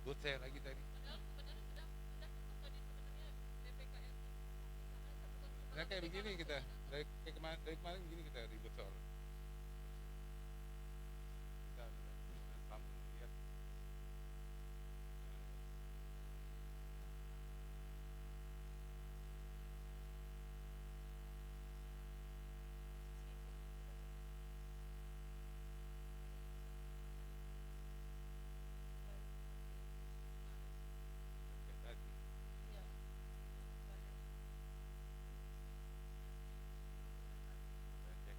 Buat saya lagi tadi. Nah, kayak begini kita dari kemarin begini kita ribut soal kita sambung lihat. Kayak tadi. Saya cek.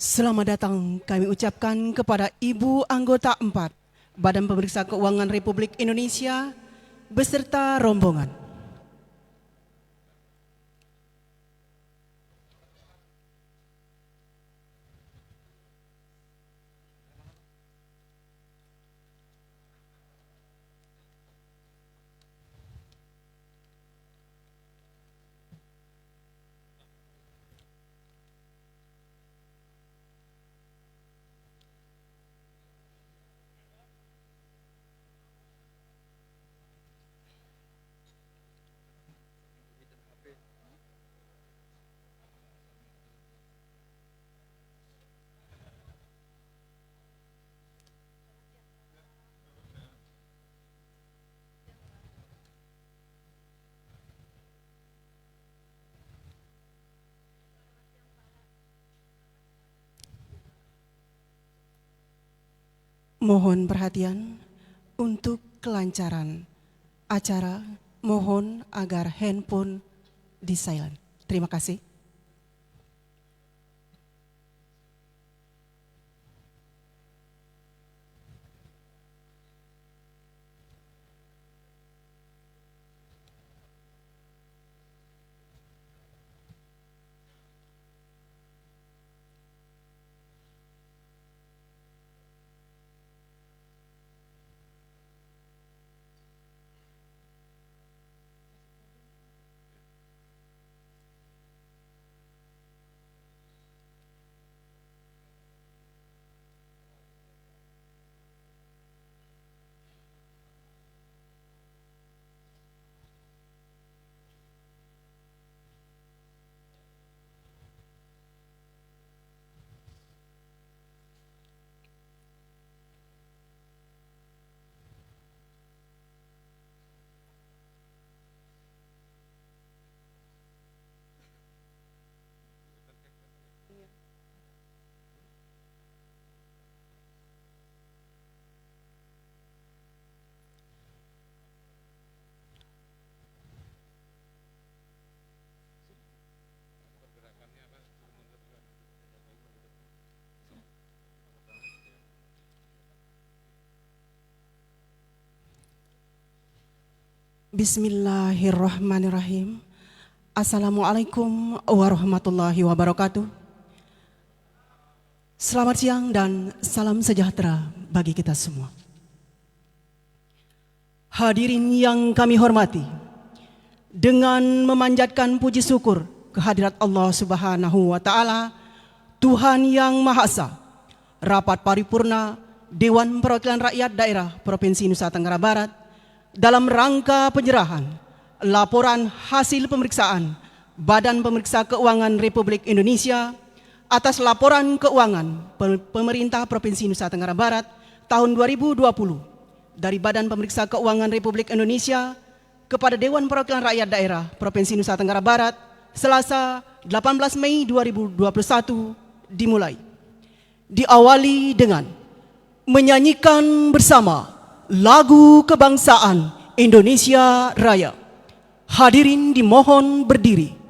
Selamat datang kami ucapkan kepada Ibu Anggota 4 Badan Pemeriksa Keuangan Republik Indonesia beserta rombongan. Mohon perhatian untuk kelancaran acara. Mohon agar handphone di silent. Terima kasih. Bismillahirrahmanirrahim. Assalamualaikum warahmatullahi wabarakatuh. Selamat siang dan salam sejahtera bagi kita semua. Hadirin yang kami hormati, dengan memanjatkan puji syukur kehadirat Allah Subhanahu wa Ta'ala, Tuhan yang Maha Esa, rapat paripurna Dewan Perwakilan Rakyat Daerah Provinsi Nusa Tenggara Barat dalam rangka penyerahan laporan hasil pemeriksaan Badan Pemeriksa Keuangan Republik Indonesia atas laporan keuangan pemerintah Provinsi Nusa Tenggara Barat tahun 2020 dari Badan Pemeriksa Keuangan Republik Indonesia kepada Dewan Perwakilan Rakyat Daerah Provinsi Nusa Tenggara Barat Selasa 18 Mei 2021 dimulai. Diawali dengan menyanyikan bersama lagu kebangsaan Indonesia Raya. Hadirin dimohon berdiri.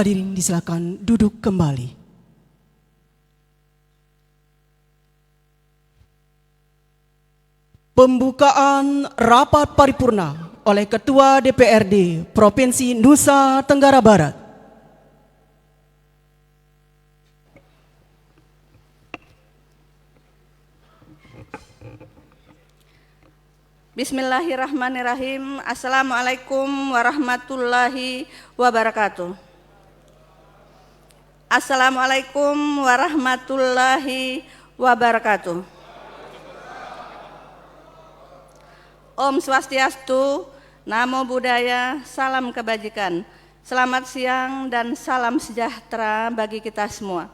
Hadirin disilakan duduk kembali. Pembukaan rapat paripurna oleh Ketua DPRD Provinsi Nusa Tenggara Barat. Bismillahirrahmanirrahim. Assalamualaikum warahmatullahi wabarakatuh. Assalamualaikum warahmatullahi wabarakatuh. Om Swastiastu, Namo Buddhaya, salam kebajikan. Selamat siang dan salam sejahtera bagi kita semua.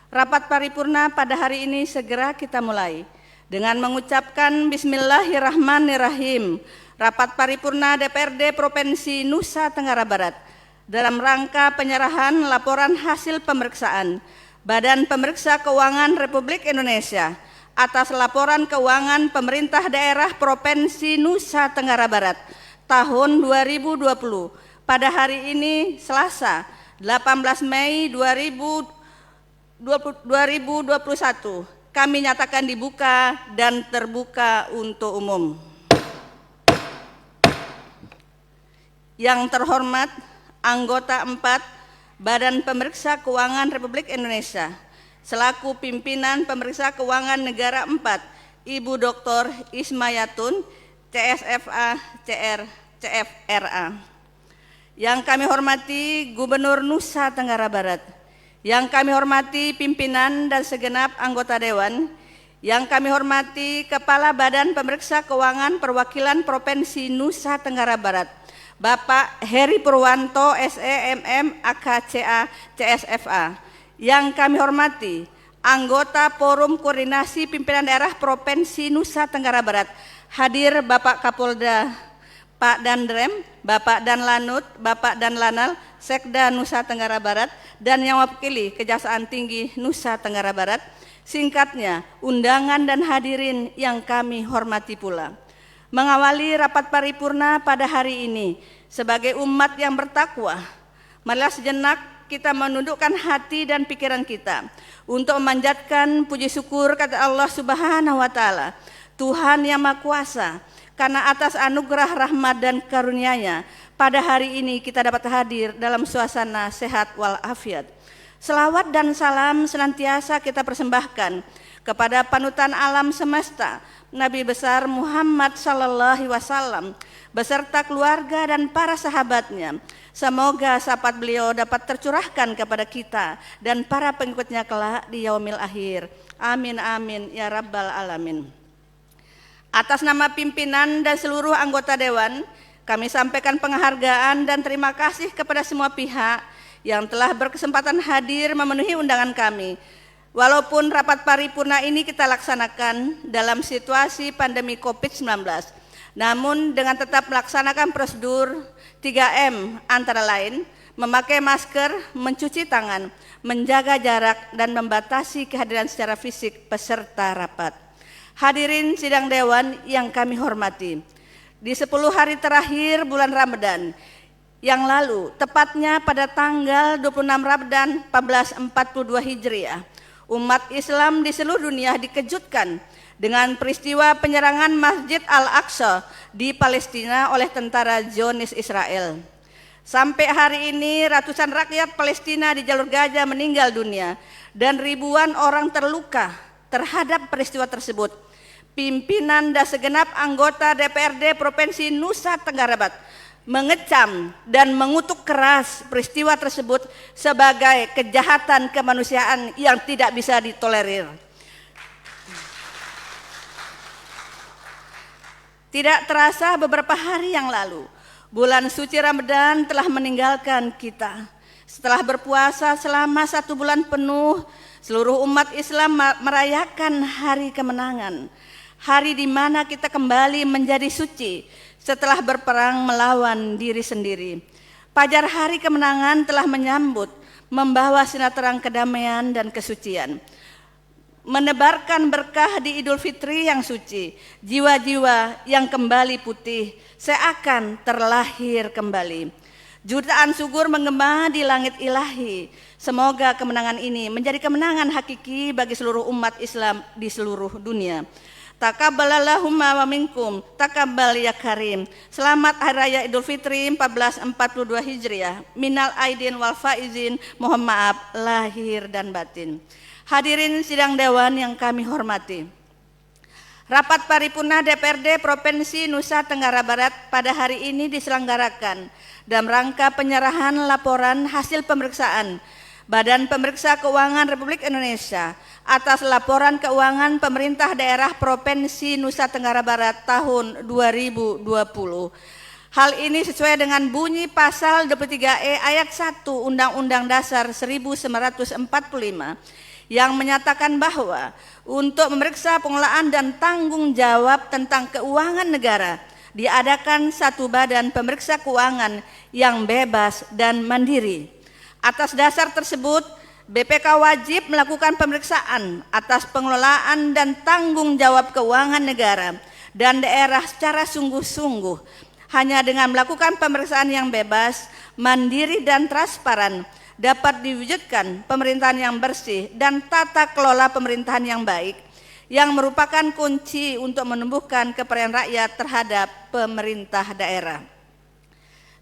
Rapat paripurna pada hari ini segera kita mulai dengan mengucapkan Bismillahirrahmanirrahim. Rapat paripurna DPRD Provinsi Nusa Tenggara Barat dalam rangka penyerahan laporan hasil pemeriksaan Badan Pemeriksa Keuangan Republik Indonesia atas laporan keuangan pemerintah daerah Provinsi Nusa Tenggara Barat tahun 2020 pada hari ini Selasa 18 Mei 2021 kami nyatakan dibuka dan terbuka untuk umum. Yang terhormat Anggota 4 Badan Pemeriksa Keuangan Republik Indonesia selaku pimpinan Pemeriksa Keuangan Negara 4 Ibu Dr. Ismayatun CSFA CR CFRA. Yang kami hormati Gubernur Nusa Tenggara Barat, yang kami hormati pimpinan dan segenap anggota dewan, yang kami hormati Kepala Badan Pemeriksa Keuangan Perwakilan Provinsi Nusa Tenggara Barat, Bapak Heri Purwanto SEMM AKCA CSFA. Yang kami hormati anggota Forum Koordinasi Pimpinan Daerah Provinsi Nusa Tenggara Barat, hadir Bapak Kapolda Pak Dandrem, Bapak Dan Lanut, Bapak Dan Lanal, Sekda Nusa Tenggara Barat, dan yang mewakili Kejaksaan Tinggi Nusa Tenggara Barat. Singkatnya, undangan dan hadirin yang kami hormati pula. Mengawali rapat paripurna pada hari ini, sebagai umat yang bertakwa, marilah sejenak kita menundukkan hati dan pikiran kita untuk memanjatkan puji syukur kepada Allah Subhanahu wa Ta'ala, Tuhan yang Maha Kuasa, karena atas anugerah rahmat dan karunia-Nya pada hari ini kita dapat hadir dalam suasana sehat walafiat. Selawat dan salam senantiasa kita persembahkan kepada panutan alam semesta, Nabi besar Muhammad sallallahu alaihi wasallam beserta keluarga dan para sahabatnya. Semoga syafaat beliau dapat tercurahkan kepada kita dan para pengikutnya kelak di yaumil akhir. Amin amin ya rabbal alamin. Atas nama pimpinan dan seluruh anggota Dewan, kami sampaikan penghargaan dan terima kasih kepada semua pihak yang telah berkesempatan hadir memenuhi undangan kami. Walaupun rapat paripurna ini kita laksanakan dalam situasi pandemi COVID-19, namun dengan tetap melaksanakan prosedur 3M antara lain, memakai masker, mencuci tangan, menjaga jarak, dan membatasi kehadiran secara fisik peserta rapat. Hadirin sidang Dewan yang kami hormati, di 10 hari terakhir bulan Ramadan yang lalu, tepatnya pada tanggal 26 Ramadan 1442 Hijriah, umat Islam di seluruh dunia dikejutkan dengan peristiwa penyerangan Masjid Al-Aqsa di Palestina oleh tentara Zionis Israel. Sampai hari ini ratusan rakyat Palestina di Jalur Gaza meninggal dunia dan ribuan orang terluka terhadap peristiwa tersebut. Pimpinan dan segenap anggota DPRD Provinsi Nusa Tenggara Barat mengecam dan mengutuk keras peristiwa tersebut sebagai kejahatan kemanusiaan yang tidak bisa ditolerir. Tidak terasa beberapa hari yang lalu, bulan suci Ramadan telah meninggalkan kita. Setelah berpuasa selama 1 bulan penuh, seluruh umat Islam merayakan hari kemenangan. Hari di mana kita kembali menjadi suci setelah berperang melawan diri sendiri. Fajar hari kemenangan telah menyambut, membawa sinar terang kedamaian dan kesucian. Menebarkan berkah di Idul Fitri yang suci, jiwa-jiwa yang kembali putih seakan terlahir kembali. Jutaan syukur menggema di langit ilahi. Semoga kemenangan ini menjadi kemenangan hakiki bagi seluruh umat Islam di seluruh dunia. Takabbalalahumma wa minkum, takabbal ya karim. Selamat Hari Raya Idul Fitri 1442 Hijriah. Minal aidin wal faizin, mohon maaf lahir dan batin. Hadirin sidang Dewan yang kami hormati, rapat paripurna DPRD Provinsi Nusa Tenggara Barat pada hari ini diselenggarakan dalam rangka penyerahan laporan hasil pemeriksaan Badan Pemeriksa Keuangan Republik Indonesia atas laporan keuangan pemerintah daerah Provinsi Nusa Tenggara Barat tahun 2020. Hal ini sesuai dengan bunyi pasal 23E ayat 1 Undang-Undang Dasar 1945 yang menyatakan bahwa untuk memeriksa pengelolaan dan tanggung jawab tentang keuangan negara diadakan satu badan pemeriksa keuangan yang bebas dan mandiri. Atas dasar tersebut, BPK wajib melakukan pemeriksaan atas pengelolaan dan tanggung jawab keuangan negara dan daerah secara sungguh-sungguh. Hanya dengan melakukan pemeriksaan yang bebas, mandiri dan transparan dapat diwujudkan pemerintahan yang bersih dan tata kelola pemerintahan yang baik, yang merupakan kunci untuk menumbuhkan kepercayaan rakyat terhadap pemerintah daerah.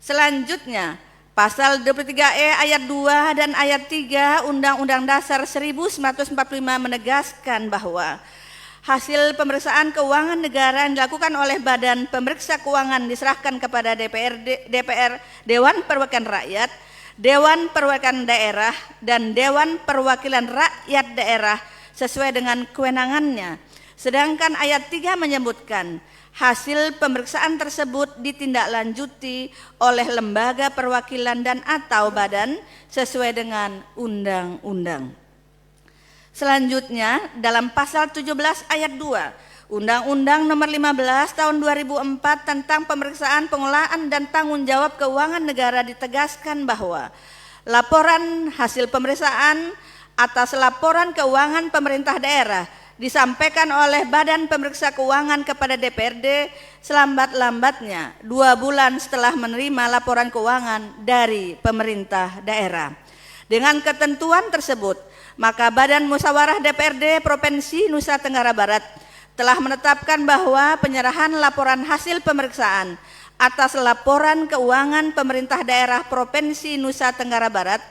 Selanjutnya, Pasal 23E ayat 2 dan ayat 3 Undang-Undang Dasar 1945 menegaskan bahwa hasil pemeriksaan keuangan negara yang dilakukan oleh Badan Pemeriksa Keuangan diserahkan kepada DPR, Dewan Perwakilan Rakyat, Dewan Perwakilan Daerah, dan Dewan Perwakilan Rakyat Daerah sesuai dengan kewenangannya. Sedangkan ayat 3 menyebutkan hasil pemeriksaan tersebut ditindaklanjuti oleh lembaga perwakilan dan atau badan sesuai dengan undang-undang. Selanjutnya, dalam pasal 17 ayat 2 Undang-Undang Nomor 15 Tahun 2004 tentang pemeriksaan, pengelolaan dan tanggung jawab keuangan negara ditegaskan bahwa laporan hasil pemeriksaan atas laporan keuangan pemerintah daerah disampaikan oleh Badan Pemeriksa Keuangan kepada DPRD selambat-lambatnya 2 bulan setelah menerima laporan keuangan dari pemerintah daerah. Dengan ketentuan tersebut, maka Badan Musyawarah DPRD Provinsi Nusa Tenggara Barat telah menetapkan bahwa penyerahan laporan hasil pemeriksaan atas laporan keuangan pemerintah daerah Provinsi Nusa Tenggara Barat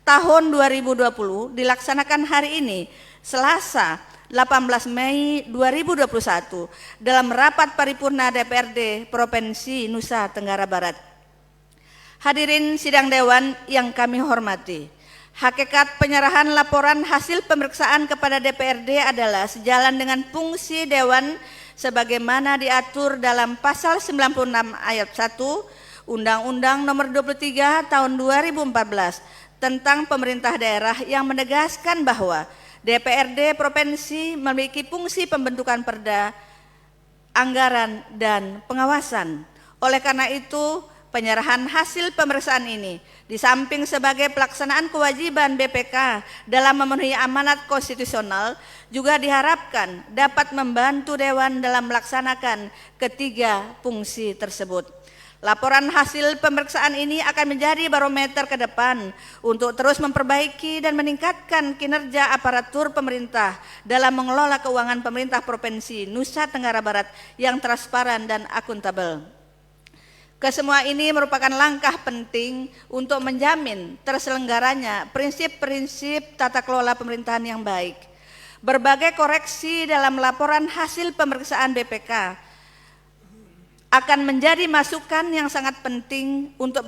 tahun 2020 dilaksanakan hari ini, Selasa 18 Mei 2021 dalam rapat paripurna DPRD Provinsi Nusa Tenggara Barat. Hadirin sidang dewan yang kami hormati, hakikat penyerahan laporan hasil pemeriksaan kepada DPRD adalah sejalan dengan fungsi Dewan sebagaimana diatur dalam pasal 96 ayat 1 Undang-Undang Nomor 23 Tahun 2014 tentang pemerintah daerah yang menegaskan bahwa DPRD provinsi memiliki fungsi pembentukan perda, anggaran, dan pengawasan. Oleh karena itu, penyerahan hasil pemeriksaan ini di samping sebagai pelaksanaan kewajiban BPK dalam memenuhi amanat konstitusional juga diharapkan dapat membantu Dewan dalam melaksanakan ketiga fungsi tersebut. Laporan hasil pemeriksaan ini akan menjadi barometer ke depan untuk terus memperbaiki dan meningkatkan kinerja aparatur pemerintah dalam mengelola keuangan pemerintah Provinsi Nusa Tenggara Barat yang transparan dan akuntabel. Kesemua ini merupakan langkah penting untuk menjamin terselenggaranya prinsip-prinsip tata kelola pemerintahan yang baik. Berbagai koreksi dalam laporan hasil pemeriksaan BPK akan menjadi masukan yang sangat penting untuk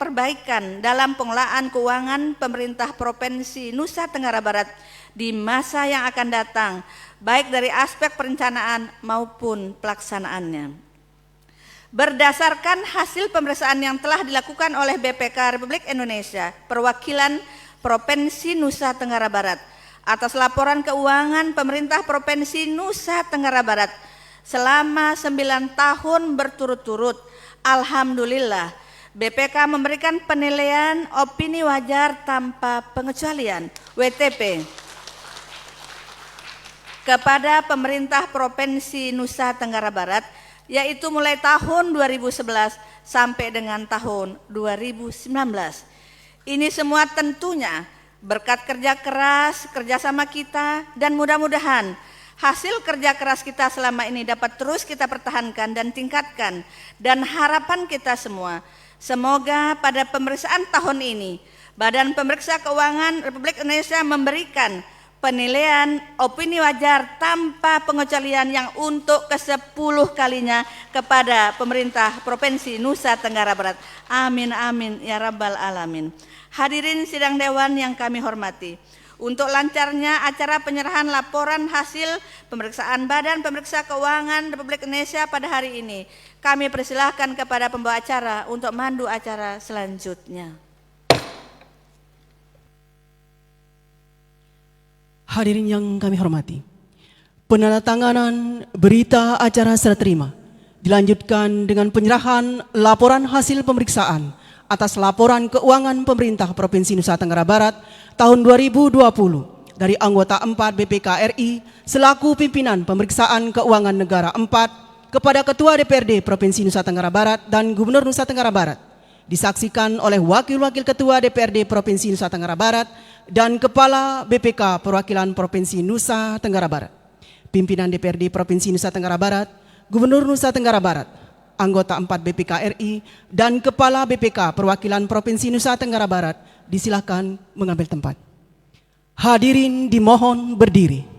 perbaikan dalam pengelolaan keuangan pemerintah Provinsi Nusa Tenggara Barat di masa yang akan datang, baik dari aspek perencanaan maupun pelaksanaannya. Berdasarkan hasil pemeriksaan yang telah dilakukan oleh BPK Republik Indonesia, perwakilan Provinsi Nusa Tenggara Barat, atas laporan keuangan pemerintah Provinsi Nusa Tenggara Barat selama 9 tahun berturut-turut, alhamdulillah BPK memberikan penilaian opini wajar tanpa pengecualian WTP kepada pemerintah Provinsi Nusa Tenggara Barat, yaitu mulai tahun 2011 sampai dengan tahun 2019. Ini semua tentunya berkat kerja keras, kerjasama kita, dan mudah-mudahan hasil kerja keras kita selama ini dapat terus kita pertahankan dan tingkatkan. Dan harapan kita semua, semoga pada pemeriksaan tahun ini Badan Pemeriksa Keuangan Republik Indonesia memberikan penilaian opini wajar tanpa pengecualian yang untuk ke-10 kalinya kepada pemerintah Provinsi Nusa Tenggara Barat. Amin amin ya rabbal alamin. Hadirin sidang dewan yang kami hormati, untuk lancarnya acara penyerahan laporan hasil pemeriksaan Badan Pemeriksa Keuangan Republik Indonesia pada hari ini, kami persilahkan kepada pembawa acara untuk mandu acara selanjutnya. Hadirin yang kami hormati, penandatanganan berita acara serah terima dilanjutkan dengan penyerahan laporan hasil pemeriksaan atas laporan keuangan pemerintah Provinsi Nusa Tenggara Barat tahun 2020 dari anggota 4 BPK RI selaku pimpinan pemeriksaan keuangan negara 4 kepada Ketua DPRD Provinsi Nusa Tenggara Barat dan Gubernur Nusa Tenggara Barat, disaksikan oleh Wakil-Wakil Ketua DPRD Provinsi Nusa Tenggara Barat dan Kepala BPK Perwakilan Provinsi Nusa Tenggara Barat, pimpinan DPRD Provinsi Nusa Tenggara Barat, Gubernur Nusa Tenggara Barat, anggota 4 BPK RI, dan Kepala BPK Perwakilan Provinsi Nusa Tenggara Barat disilakan mengambil tempat. Hadirin dimohon berdiri.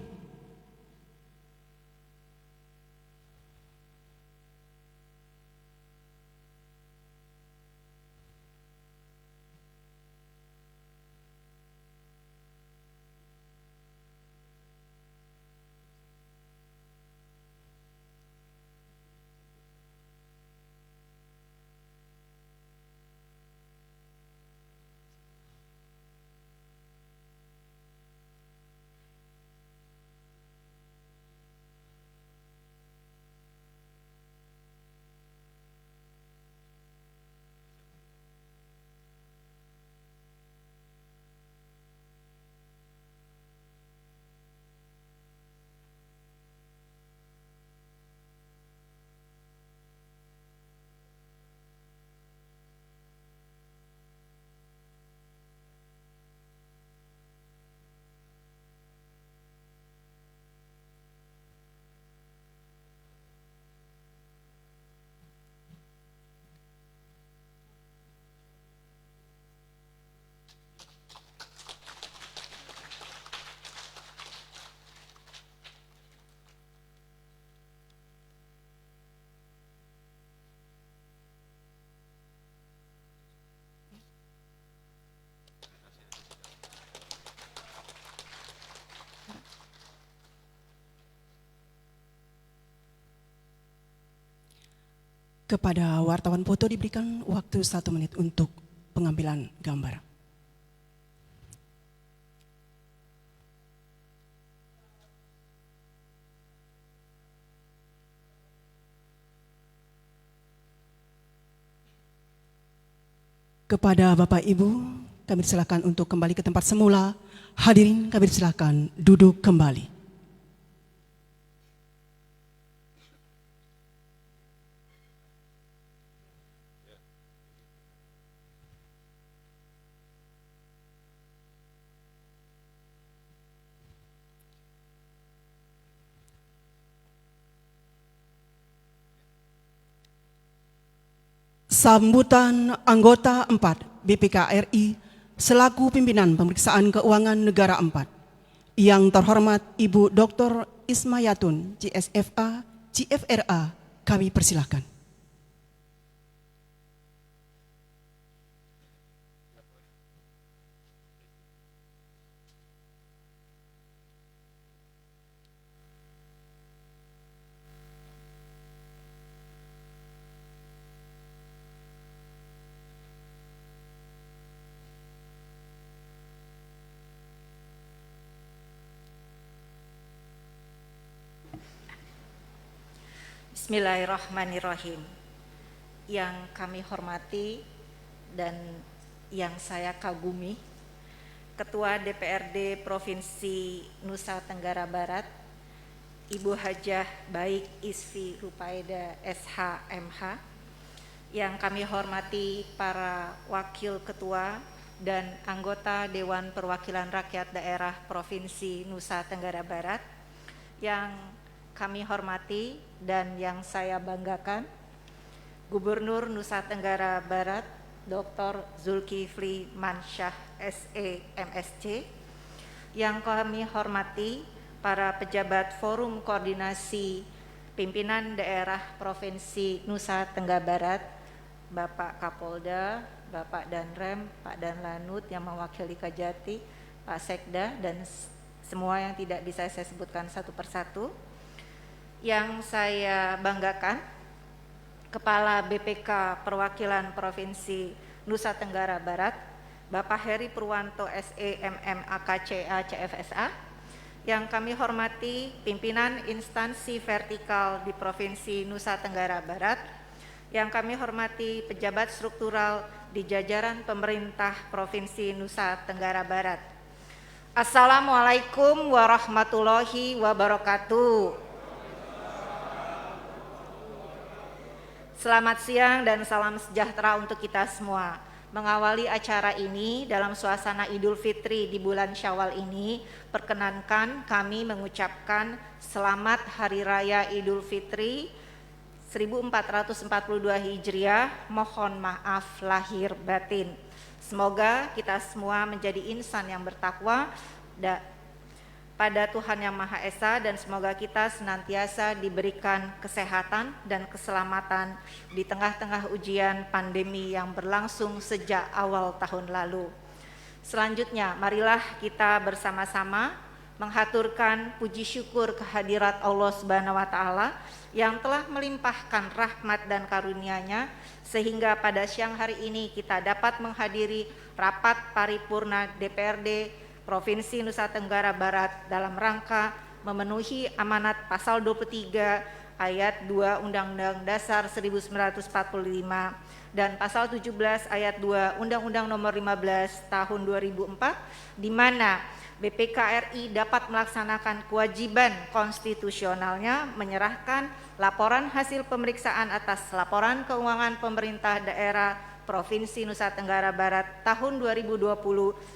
Kepada wartawan foto diberikan waktu 1 menit untuk pengambilan gambar. Kepada Bapak Ibu, kami silakan untuk kembali ke tempat semula. Hadirin kami silakan duduk kembali. Sambutan anggota 4 BPK RI selaku pimpinan pemeriksaan keuangan negara 4. Yang terhormat Ibu Dr. Ismayatun, CSFA, CFRA, kami persilahkan. Bismillahirrahmanirrahim. Yang kami hormati dan yang saya kagumi, Ketua DPRD Provinsi Nusa Tenggara Barat, Ibu Hajah Baik Isfi Rupaida SH.MH, yang kami hormati para Wakil Ketua dan anggota Dewan Perwakilan Rakyat Daerah Provinsi Nusa Tenggara Barat, yang kami hormati dan yang saya banggakan, Gubernur Nusa Tenggara Barat Dr. Zulkifli Mansyah SE MSc, yang kami hormati para pejabat Forum Koordinasi Pimpinan Daerah Provinsi Nusa Tenggara Barat, Bapak Kapolda, Bapak Danrem, Pak Danlanut yang mewakili Kajati, Pak Sekda, dan semua yang tidak bisa saya sebutkan satu persatu. Yang saya banggakan, Kepala BPK Perwakilan Provinsi Nusa Tenggara Barat, Bapak Heri Purwanto SE MM AKCA CFSA, yang kami hormati pimpinan instansi vertikal di Provinsi Nusa Tenggara Barat, yang kami hormati pejabat struktural di jajaran pemerintah Provinsi Nusa Tenggara Barat. Assalamualaikum warahmatullahi wabarakatuh. Selamat siang dan salam sejahtera untuk kita semua. Mengawali acara ini dalam suasana Idul Fitri di bulan Syawal ini, perkenankan kami mengucapkan selamat Hari Raya Idul Fitri 1442 Hijriah. Mohon maaf lahir batin. Semoga kita semua menjadi insan yang bertakwa pada Tuhan Yang Maha Esa, dan semoga kita senantiasa diberikan kesehatan dan keselamatan di tengah-tengah ujian pandemi yang berlangsung sejak awal tahun lalu. Selanjutnya, marilah kita bersama-sama menghaturkan puji syukur kehadirat Allah Subhanahu wa Ta'ala yang telah melimpahkan rahmat dan karunia-Nya sehingga pada siang hari ini kita dapat menghadiri rapat paripurna DPRD Provinsi Nusa Tenggara Barat dalam rangka memenuhi amanat pasal 23 ayat 2 Undang-Undang Dasar 1945 dan pasal 17 ayat 2 Undang-Undang Nomor 15 Tahun 2004, di mana BPK RI dapat melaksanakan kewajiban konstitusionalnya menyerahkan laporan hasil pemeriksaan atas laporan keuangan pemerintah daerah Provinsi Nusa Tenggara Barat tahun 2020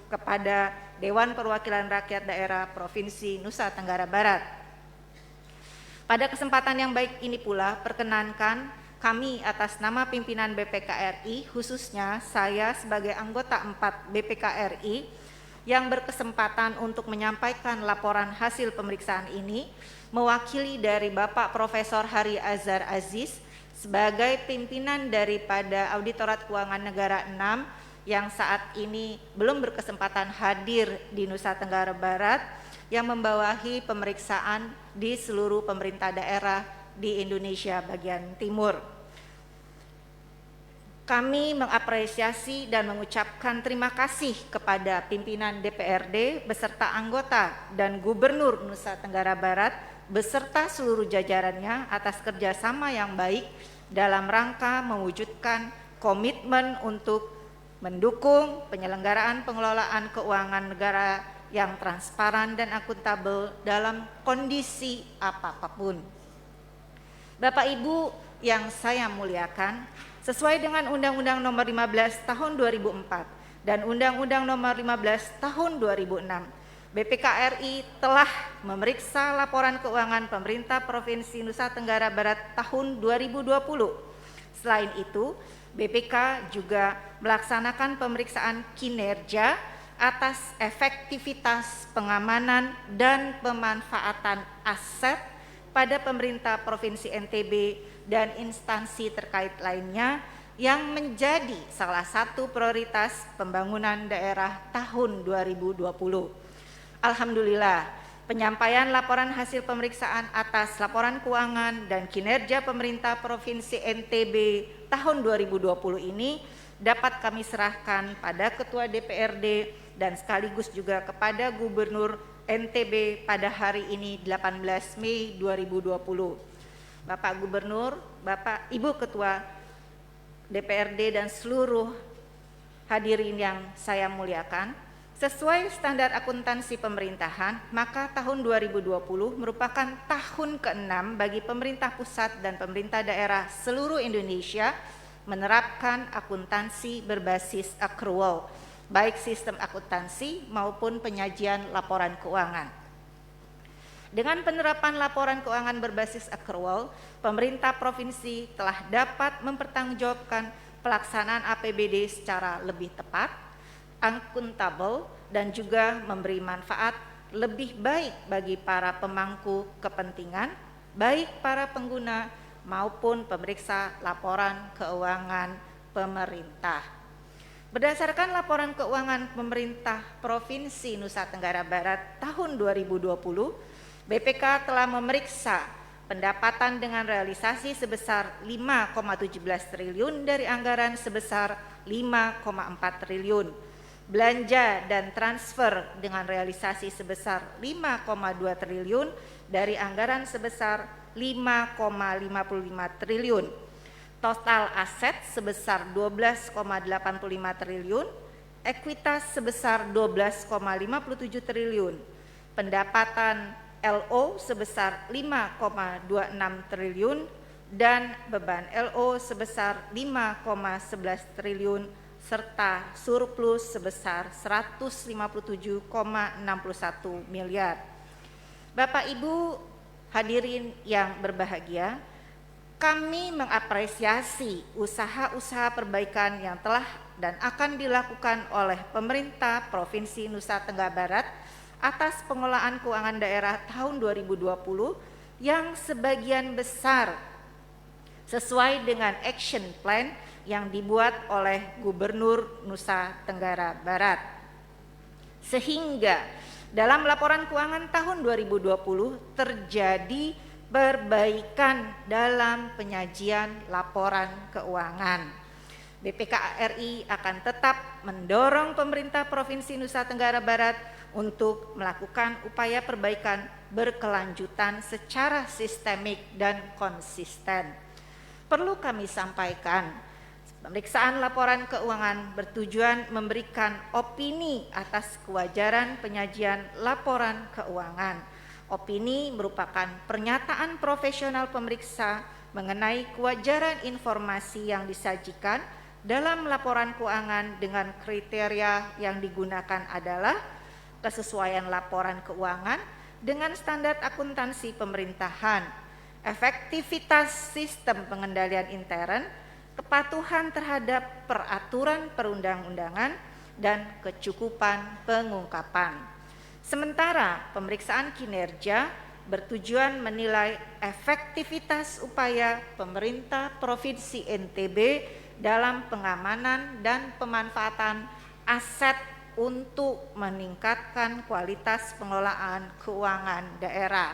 kepada Dewan Perwakilan Rakyat Daerah Provinsi Nusa Tenggara Barat. Pada kesempatan yang baik ini pula, perkenankan kami atas nama pimpinan BPK RI, khususnya saya sebagai anggota 4 BPK RI yang berkesempatan untuk menyampaikan laporan hasil pemeriksaan ini, mewakili dari Bapak Profesor Hari Azhar Aziz sebagai pimpinan daripada Auditorat Keuangan Negara 6 yang saat ini belum berkesempatan hadir di Nusa Tenggara Barat, yang membawahi pemeriksaan di seluruh pemerintah daerah di Indonesia bagian timur. Kami mengapresiasi dan mengucapkan terima kasih kepada pimpinan DPRD beserta anggota dan Gubernur Nusa Tenggara Barat beserta seluruh jajarannya atas kerjasama yang baik dalam rangka mewujudkan komitmen untuk mendukung penyelenggaraan pengelolaan keuangan negara yang transparan dan akuntabel dalam kondisi apapun. Bapak Ibu yang saya muliakan, sesuai dengan Undang-Undang Nomor 15 Tahun 2004 dan Undang-Undang Nomor 15 Tahun 2006, BPK RI telah memeriksa laporan keuangan pemerintah Provinsi Nusa Tenggara Barat tahun 2020. Selain itu, BPK juga melaksanakan pemeriksaan kinerja atas efektivitas pengamanan dan pemanfaatan aset pada pemerintah Provinsi NTB dan instansi terkait lainnya yang menjadi salah satu prioritas pembangunan daerah tahun 2020. Alhamdulillah, penyampaian laporan hasil pemeriksaan atas laporan keuangan dan kinerja pemerintah Provinsi NTB tahun 2020 ini dapat kami serahkan pada Ketua DPRD dan sekaligus juga kepada Gubernur NTB pada hari ini 18 Mei 2020. Bapak Gubernur, Bapak Ibu Ketua DPRD dan seluruh hadirin yang saya muliakan, sesuai standar akuntansi pemerintahan, maka tahun 2020 merupakan tahun ke-6 bagi pemerintah pusat dan pemerintah daerah seluruh Indonesia menerapkan akuntansi berbasis accrual, baik sistem akuntansi maupun penyajian laporan keuangan. Dengan penerapan laporan keuangan berbasis accrual, pemerintah provinsi telah dapat mempertanggungjawabkan pelaksanaan APBD secara lebih tepat, akuntabel, dan juga memberi manfaat lebih baik bagi para pemangku kepentingan, baik para pengguna maupun pemeriksa laporan keuangan pemerintah. Berdasarkan laporan keuangan pemerintah Provinsi Nusa Tenggara Barat tahun 2020, BPK telah memeriksa pendapatan dengan realisasi sebesar 5,17 triliun dari anggaran sebesar 5,4 triliun. Belanja dan transfer dengan realisasi sebesar 5,2 triliun dari anggaran sebesar 5,55 triliun. Total aset sebesar 12,85 triliun, ekuitas sebesar 12,57 triliun. Pendapatan LO sebesar 5,26 triliun dan beban LO sebesar 5,11 triliun serta surplus sebesar 157,61 miliar. Bapak Ibu hadirin yang berbahagia, kami mengapresiasi usaha-usaha perbaikan yang telah dan akan dilakukan oleh pemerintah Provinsi Nusa Tenggara Barat atas pengelolaan keuangan daerah tahun 2020 yang sebagian besar sesuai dengan action plan yang dibuat oleh Gubernur Nusa Tenggara Barat. Sehingga dalam laporan keuangan tahun 2020 terjadi perbaikan dalam penyajian laporan keuangan. BPK RI akan tetap mendorong pemerintah Provinsi Nusa Tenggara Barat untuk melakukan upaya perbaikan berkelanjutan secara sistemik dan konsisten. Perlu kami sampaikan, pemeriksaan laporan keuangan bertujuan memberikan opini atas kewajaran penyajian laporan keuangan. Opini merupakan pernyataan profesional pemeriksa mengenai kewajaran informasi yang disajikan dalam laporan keuangan dengan kriteria yang digunakan adalah kesesuaian laporan keuangan dengan standar akuntansi pemerintahan, efektivitas sistem pengendalian intern, kepatuhan terhadap peraturan perundang-undangan, dan kecukupan pengungkapan. Sementara pemeriksaan kinerja bertujuan menilai efektivitas upaya pemerintah Provinsi NTB dalam pengamanan dan pemanfaatan aset untuk meningkatkan kualitas pengelolaan keuangan daerah.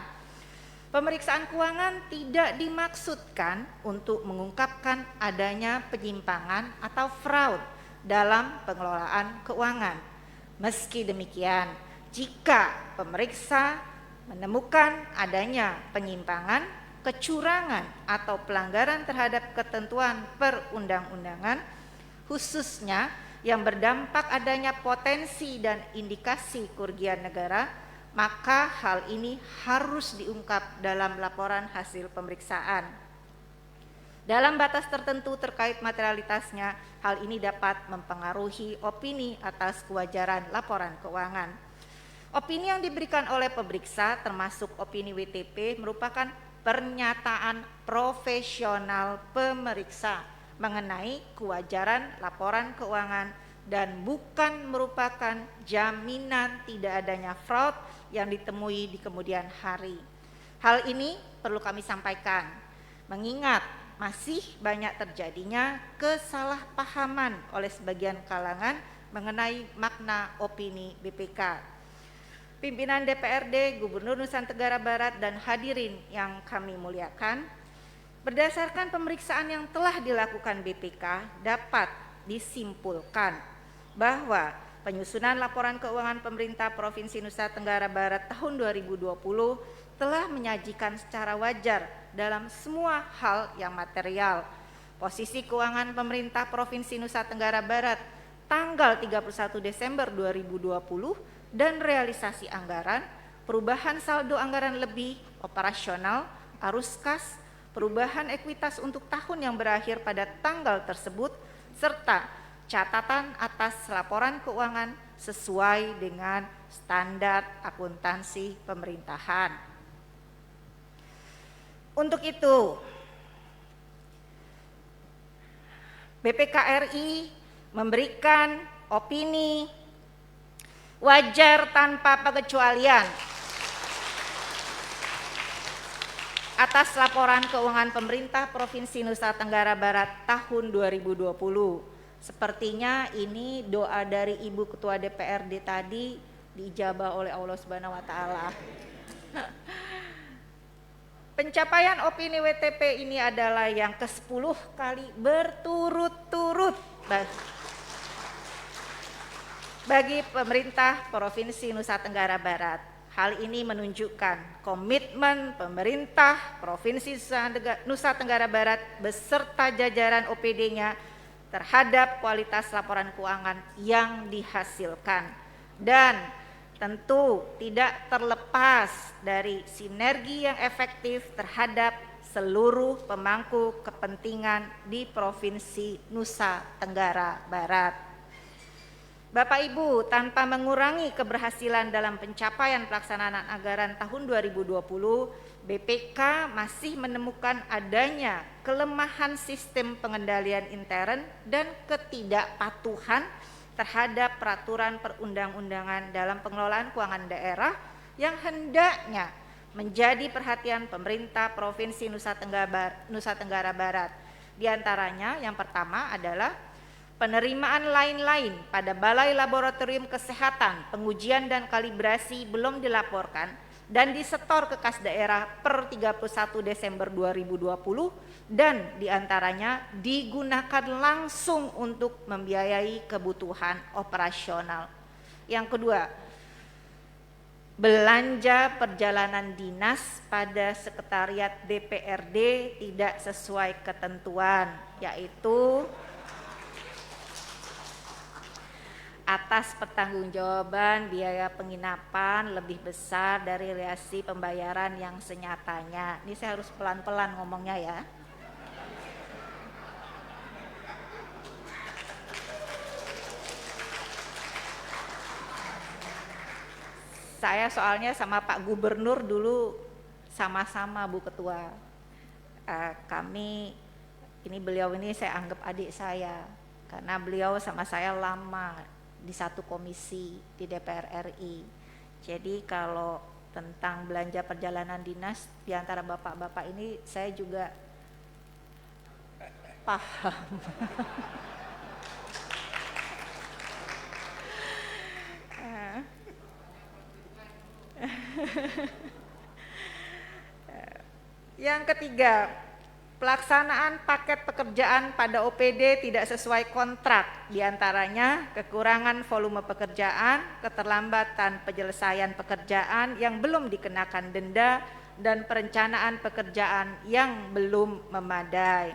Pemeriksaan keuangan tidak dimaksudkan untuk mengungkapkan adanya penyimpangan atau fraud dalam pengelolaan keuangan. Meski demikian, jika pemeriksa menemukan adanya penyimpangan, kecurangan atau pelanggaran terhadap ketentuan perundang-undangan, khususnya yang berdampak adanya potensi dan indikasi kerugian negara, maka hal ini harus diungkap dalam laporan hasil pemeriksaan. Dalam batas tertentu terkait materialitasnya, hal ini dapat mempengaruhi opini atas kewajaran laporan keuangan. Opini yang diberikan oleh pemeriksa termasuk opini WTP merupakan pernyataan profesional pemeriksa mengenai kewajaran laporan keuangan dan bukan merupakan jaminan tidak adanya fraud yang ditemui di kemudian hari. Hal ini perlu kami sampaikan, mengingat masih banyak terjadinya kesalahpahaman oleh sebagian kalangan mengenai makna opini BPK. Pimpinan DPRD, Gubernur Nusa Tenggara Barat, dan hadirin yang kami muliakan, berdasarkan pemeriksaan yang telah dilakukan BPK dapat disimpulkan bahwa penyusunan laporan keuangan pemerintah Provinsi Nusa Tenggara Barat tahun 2020 telah menyajikan secara wajar dalam semua hal yang material. Posisi keuangan pemerintah Provinsi Nusa Tenggara Barat tanggal 31 Desember 2020 dan realisasi anggaran, perubahan saldo anggaran lebih operasional, arus kas, perubahan ekuitas untuk tahun yang berakhir pada tanggal tersebut, serta catatan atas laporan keuangan sesuai dengan standar akuntansi pemerintahan. Untuk itu, BPK RI memberikan opini wajar tanpa pengecualian atas laporan keuangan pemerintah Provinsi Nusa Tenggara Barat tahun 2020. Sepertinya ini doa dari Ibu Ketua DPRD tadi diijabah oleh Allah Subhanahu wa taala. Pencapaian opini WTP ini adalah yang ke-10 kali berturut-turut bagi pemerintah Provinsi Nusa Tenggara Barat. Hal ini menunjukkan komitmen pemerintah Provinsi Nusa Tenggara Barat beserta jajaran OPD-nya terhadap kualitas laporan keuangan yang dihasilkan, dan tentu tidak terlepas dari sinergi yang efektif terhadap seluruh pemangku kepentingan di Provinsi Nusa Tenggara Barat. Bapak Ibu, tanpa mengurangi keberhasilan dalam pencapaian pelaksanaan anggaran tahun 2020, BPK masih menemukan adanya kelemahan sistem pengendalian intern dan ketidakpatuhan terhadap peraturan perundang-undangan dalam pengelolaan keuangan daerah yang hendaknya menjadi perhatian pemerintah Provinsi Nusa Tenggara Barat. Di antaranya yang pertama adalah penerimaan lain-lain pada Balai Laboratorium Kesehatan, pengujian dan kalibrasi belum dilaporkan dan disetor ke kas daerah per 31 Desember 2020 dan diantaranya digunakan langsung untuk membiayai kebutuhan operasional. Yang kedua, belanja perjalanan dinas pada sekretariat DPRD tidak sesuai ketentuan, yaitu atas pertanggungjawaban biaya penginapan lebih besar dari realisasi pembayaran yang senyatanya. Ini saya harus pelan-pelan ngomongnya ya. Saya soalnya sama Pak Gubernur dulu sama-sama Bu Ketua. Beliau ini saya anggap adik saya karena beliau sama saya lama di satu komisi di DPR RI. Jadi kalau tentang belanja perjalanan dinas di antara bapak-bapak ini saya juga paham. Yang ketiga, pelaksanaan paket pekerjaan pada OPD tidak sesuai kontrak, diantaranya kekurangan volume pekerjaan, keterlambatan penyelesaian pekerjaan yang belum dikenakan denda, dan perencanaan pekerjaan yang belum memadai.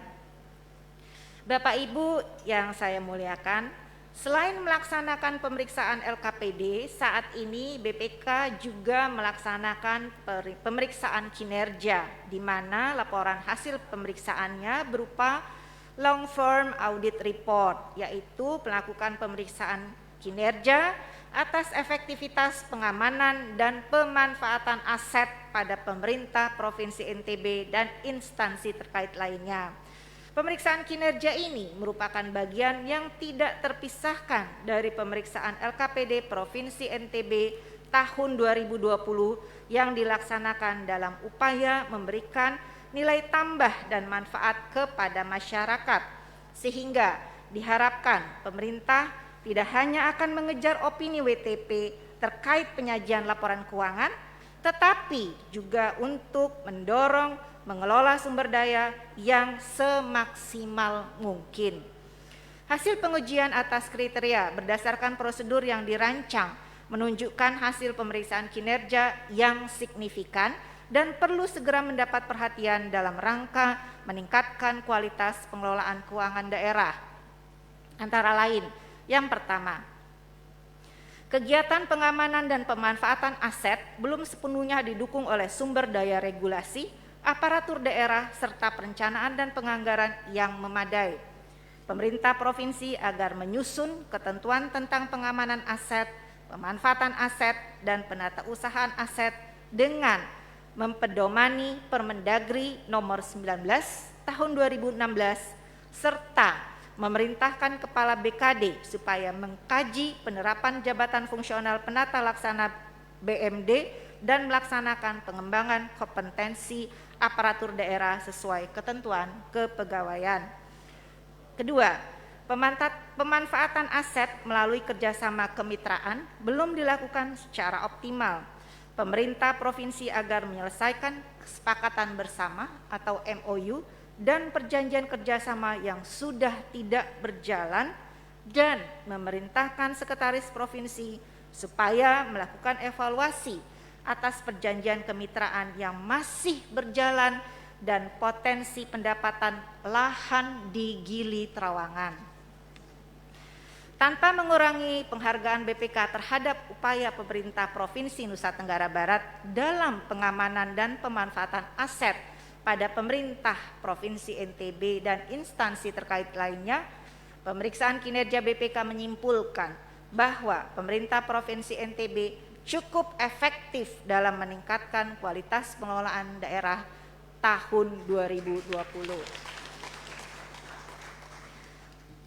Bapak Ibu yang saya muliakan, selain melaksanakan pemeriksaan LKPD, saat ini BPK juga melaksanakan pemeriksaan kinerja, di mana laporan hasil pemeriksaannya berupa long form audit report, yaitu melakukan pemeriksaan kinerja atas efektivitas pengamanan dan pemanfaatan aset pada pemerintah Provinsi NTB dan instansi terkait lainnya. Pemeriksaan kinerja ini merupakan bagian yang tidak terpisahkan dari pemeriksaan LKPD Provinsi NTB tahun 2020 yang dilaksanakan dalam upaya memberikan nilai tambah dan manfaat kepada masyarakat, sehingga diharapkan pemerintah tidak hanya akan mengejar opini WTP terkait penyajian laporan keuangan, tetapi juga untuk mendorong mengelola sumber daya yang semaksimal mungkin. Hasil pengujian atas kriteria berdasarkan prosedur yang dirancang menunjukkan hasil pemeriksaan kinerja yang signifikan dan perlu segera mendapat perhatian dalam rangka meningkatkan kualitas pengelolaan keuangan daerah. Antara lain, yang pertama, kegiatan pengamanan dan pemanfaatan aset belum sepenuhnya didukung oleh sumber daya regulasi, aparatur daerah, serta perencanaan dan penganggaran yang memadai. Pemerintah provinsi agar menyusun ketentuan tentang pengamanan aset, pemanfaatan aset, dan penatausahaan aset dengan mempedomani Permendagri nomor 19 tahun 2016 serta memerintahkan Kepala BKD supaya mengkaji penerapan jabatan fungsional penata laksana BMD dan melaksanakan pengembangan kompetensi aparatur daerah sesuai ketentuan kepegawaian. Kedua, pemanfaatan aset melalui kerjasama kemitraan belum dilakukan secara optimal. Pemerintah provinsi agar menyelesaikan kesepakatan bersama atau MOU dan perjanjian kerjasama yang sudah tidak berjalan dan memerintahkan sekretaris provinsi supaya melakukan evaluasi atas perjanjian kemitraan yang masih berjalan dan potensi pendapatan lahan di Gili Trawangan. Tanpa mengurangi penghargaan BPK terhadap upaya pemerintah Provinsi Nusa Tenggara Barat dalam pengamanan dan pemanfaatan aset pada pemerintah Provinsi NTB dan instansi terkait lainnya, pemeriksaan kinerja BPK menyimpulkan bahwa pemerintah Provinsi NTB cukup efektif dalam meningkatkan kualitas pengelolaan daerah tahun 2020.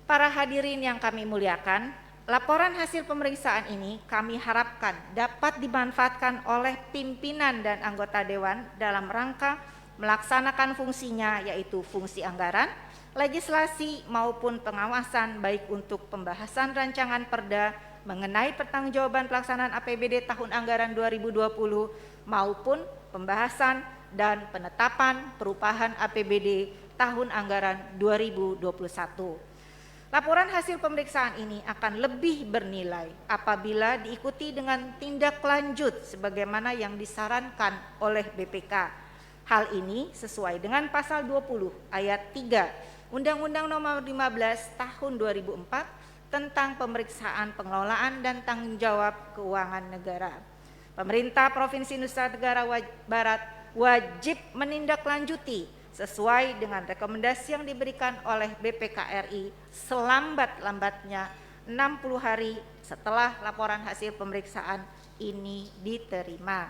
Para hadirin yang kami muliakan, laporan hasil pemeriksaan ini kami harapkan dapat dimanfaatkan oleh pimpinan dan anggota Dewan dalam rangka melaksanakan fungsinya, yaitu fungsi anggaran, legislasi maupun pengawasan, baik untuk pembahasan rancangan perda mengenai pertanggungjawaban pelaksanaan APBD tahun anggaran 2020 maupun pembahasan dan penetapan perubahan APBD tahun anggaran 2021. Laporan hasil pemeriksaan ini akan lebih bernilai apabila diikuti dengan tindak lanjut sebagaimana yang disarankan oleh BPK. Hal ini sesuai dengan pasal 20 ayat 3 Undang-Undang Nomor 15 Tahun 2004 tentang pemeriksaan pengelolaan dan tanggung jawab keuangan negara. Pemerintah Provinsi Nusa Tenggara Barat wajib menindaklanjuti sesuai dengan rekomendasi yang diberikan oleh BPK RI selambat-lambatnya 60 hari setelah laporan hasil pemeriksaan ini diterima.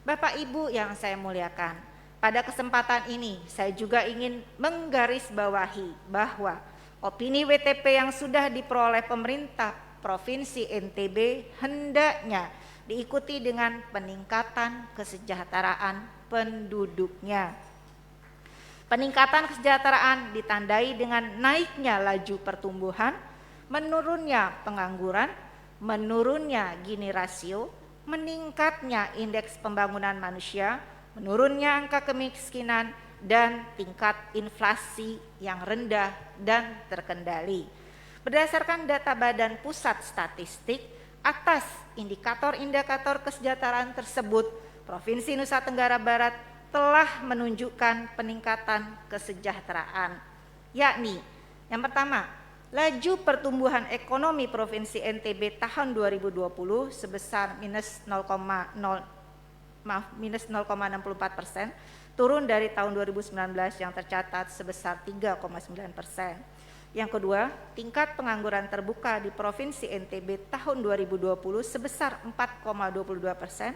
Bapak Ibu yang saya muliakan, pada kesempatan ini saya juga ingin menggarisbawahi bahwa opini WTP yang sudah diperoleh pemerintah Provinsi NTB hendaknya diikuti dengan peningkatan kesejahteraan penduduknya. Peningkatan kesejahteraan ditandai dengan naiknya laju pertumbuhan, menurunnya pengangguran, menurunnya Gini rasio, meningkatnya indeks pembangunan manusia, menurunnya angka kemiskinan, dan tingkat inflasi yang rendah dan terkendali. Berdasarkan data Badan Pusat Statistik, atas indikator-indikator kesejahteraan tersebut, Provinsi Nusa Tenggara Barat telah menunjukkan peningkatan kesejahteraan, yakni yang pertama, laju pertumbuhan ekonomi Provinsi NTB tahun 2020 sebesar minus 0,64%, turun dari tahun 2019 yang tercatat sebesar 3,9%. Yang kedua, tingkat pengangguran terbuka di Provinsi NTB tahun 2020 sebesar 4,22%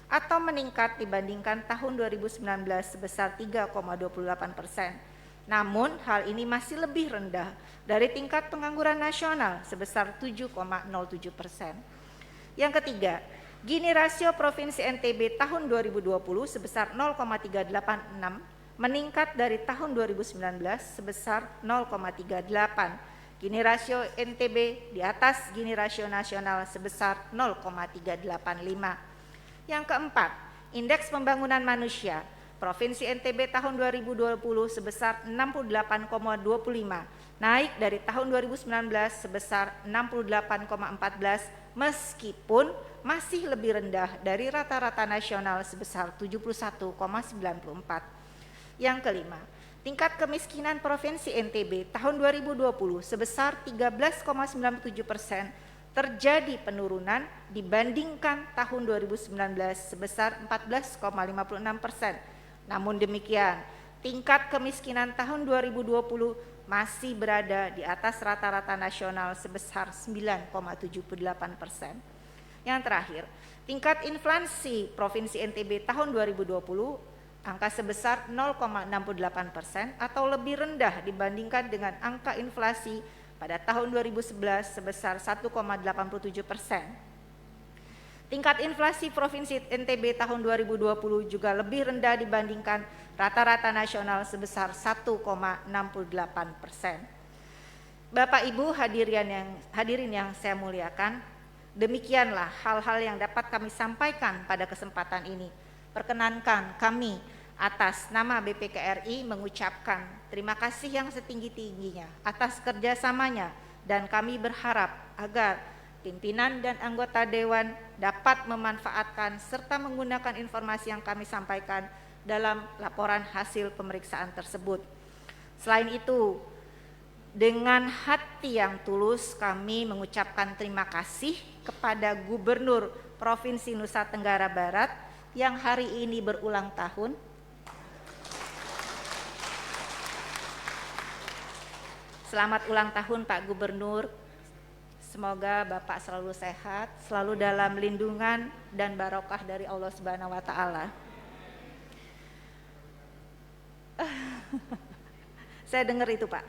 atau meningkat dibandingkan tahun 2019 sebesar 3,28%. Namun hal ini masih lebih rendah dari tingkat pengangguran nasional sebesar 7,07%. Yang ketiga, Gini rasio Provinsi NTB tahun 2020 sebesar 0,386 meningkat dari tahun 2019 sebesar 0,38. Gini rasio NTB di atas Gini rasio nasional sebesar 0,385. Yang keempat, Indeks Pembangunan Manusia Provinsi NTB tahun 2020 sebesar 68,25, naik dari tahun 2019 sebesar 68,14 meskipun masih lebih rendah dari rata-rata nasional sebesar 71,94. Yang kelima, tingkat kemiskinan Provinsi NTB tahun 2020 sebesar 13,97% terjadi penurunan dibandingkan tahun 2019 sebesar 14,56%. Namun demikian, tingkat kemiskinan tahun 2020 masih berada di atas rata-rata nasional sebesar 9,78%. Yang terakhir, tingkat inflasi Provinsi NTB tahun 2020 angka sebesar 0,68% atau lebih rendah dibandingkan dengan angka inflasi pada tahun 2011 sebesar 1,87%. Tingkat inflasi Provinsi NTB tahun 2020 juga lebih rendah dibandingkan rata-rata nasional sebesar 1,68%. Bapak Ibu hadirin yang saya muliakan, demikianlah hal-hal yang dapat kami sampaikan pada kesempatan ini. Perkenankan kami atas nama BPKRI mengucapkan terima kasih yang setinggi-tingginya atas kerjasamanya, dan kami berharap agar pimpinan dan anggota Dewan dapat memanfaatkan serta menggunakan informasi yang kami sampaikan dalam laporan hasil pemeriksaan tersebut. Selain itu, dengan hati yang tulus kami mengucapkan terima kasih kepada Gubernur Provinsi Nusa Tenggara Barat yang hari ini berulang tahun. Selamat ulang tahun Pak Gubernur. Semoga Bapak selalu sehat, selalu dalam lindungan dan barokah dari Allah Subhanahu wa taala. Saya dengar itu, Pak.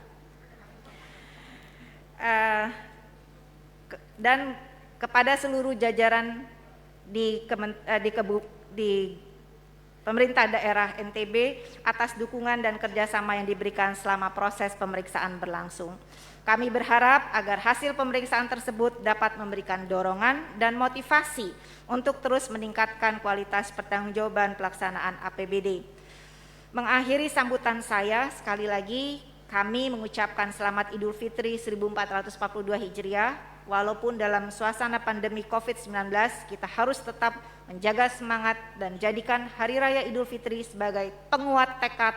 Dan kepada seluruh jajaran di pemerintah daerah NTB atas dukungan dan kerjasama yang diberikan selama proses pemeriksaan berlangsung. Kami berharap agar hasil pemeriksaan tersebut dapat memberikan dorongan dan motivasi untuk terus meningkatkan kualitas pertanggungjawaban pelaksanaan APBD. Mengakhiri sambutan saya, sekali lagi kami mengucapkan selamat Idul Fitri 1442 Hijriah. Walaupun dalam suasana pandemi COVID-19, kita harus tetap menjaga semangat dan jadikan Hari Raya Idul Fitri sebagai penguat tekad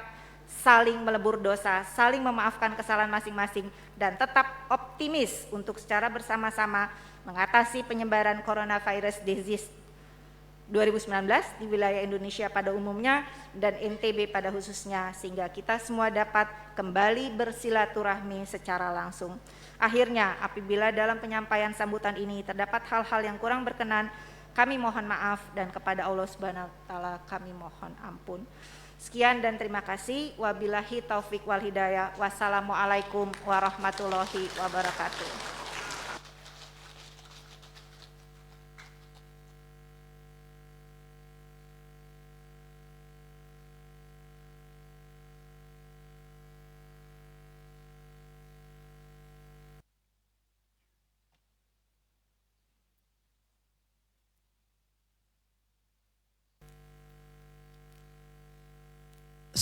saling melebur dosa, saling memaafkan kesalahan masing-masing, dan tetap optimis untuk secara bersama-sama mengatasi penyebaran coronavirus disease 2019 di wilayah Indonesia pada umumnya dan NTB pada khususnya, sehingga kita semua dapat kembali bersilaturahmi secara langsung. Akhirnya, apabila dalam penyampaian sambutan ini terdapat hal-hal yang kurang berkenan, kami mohon maaf, dan kepada Allah Subhanahu wa taala kami mohon ampun. Sekian dan terima kasih. Wabillahi taufik wal hidayah. Wassalamualaikum warahmatullahi wabarakatuh.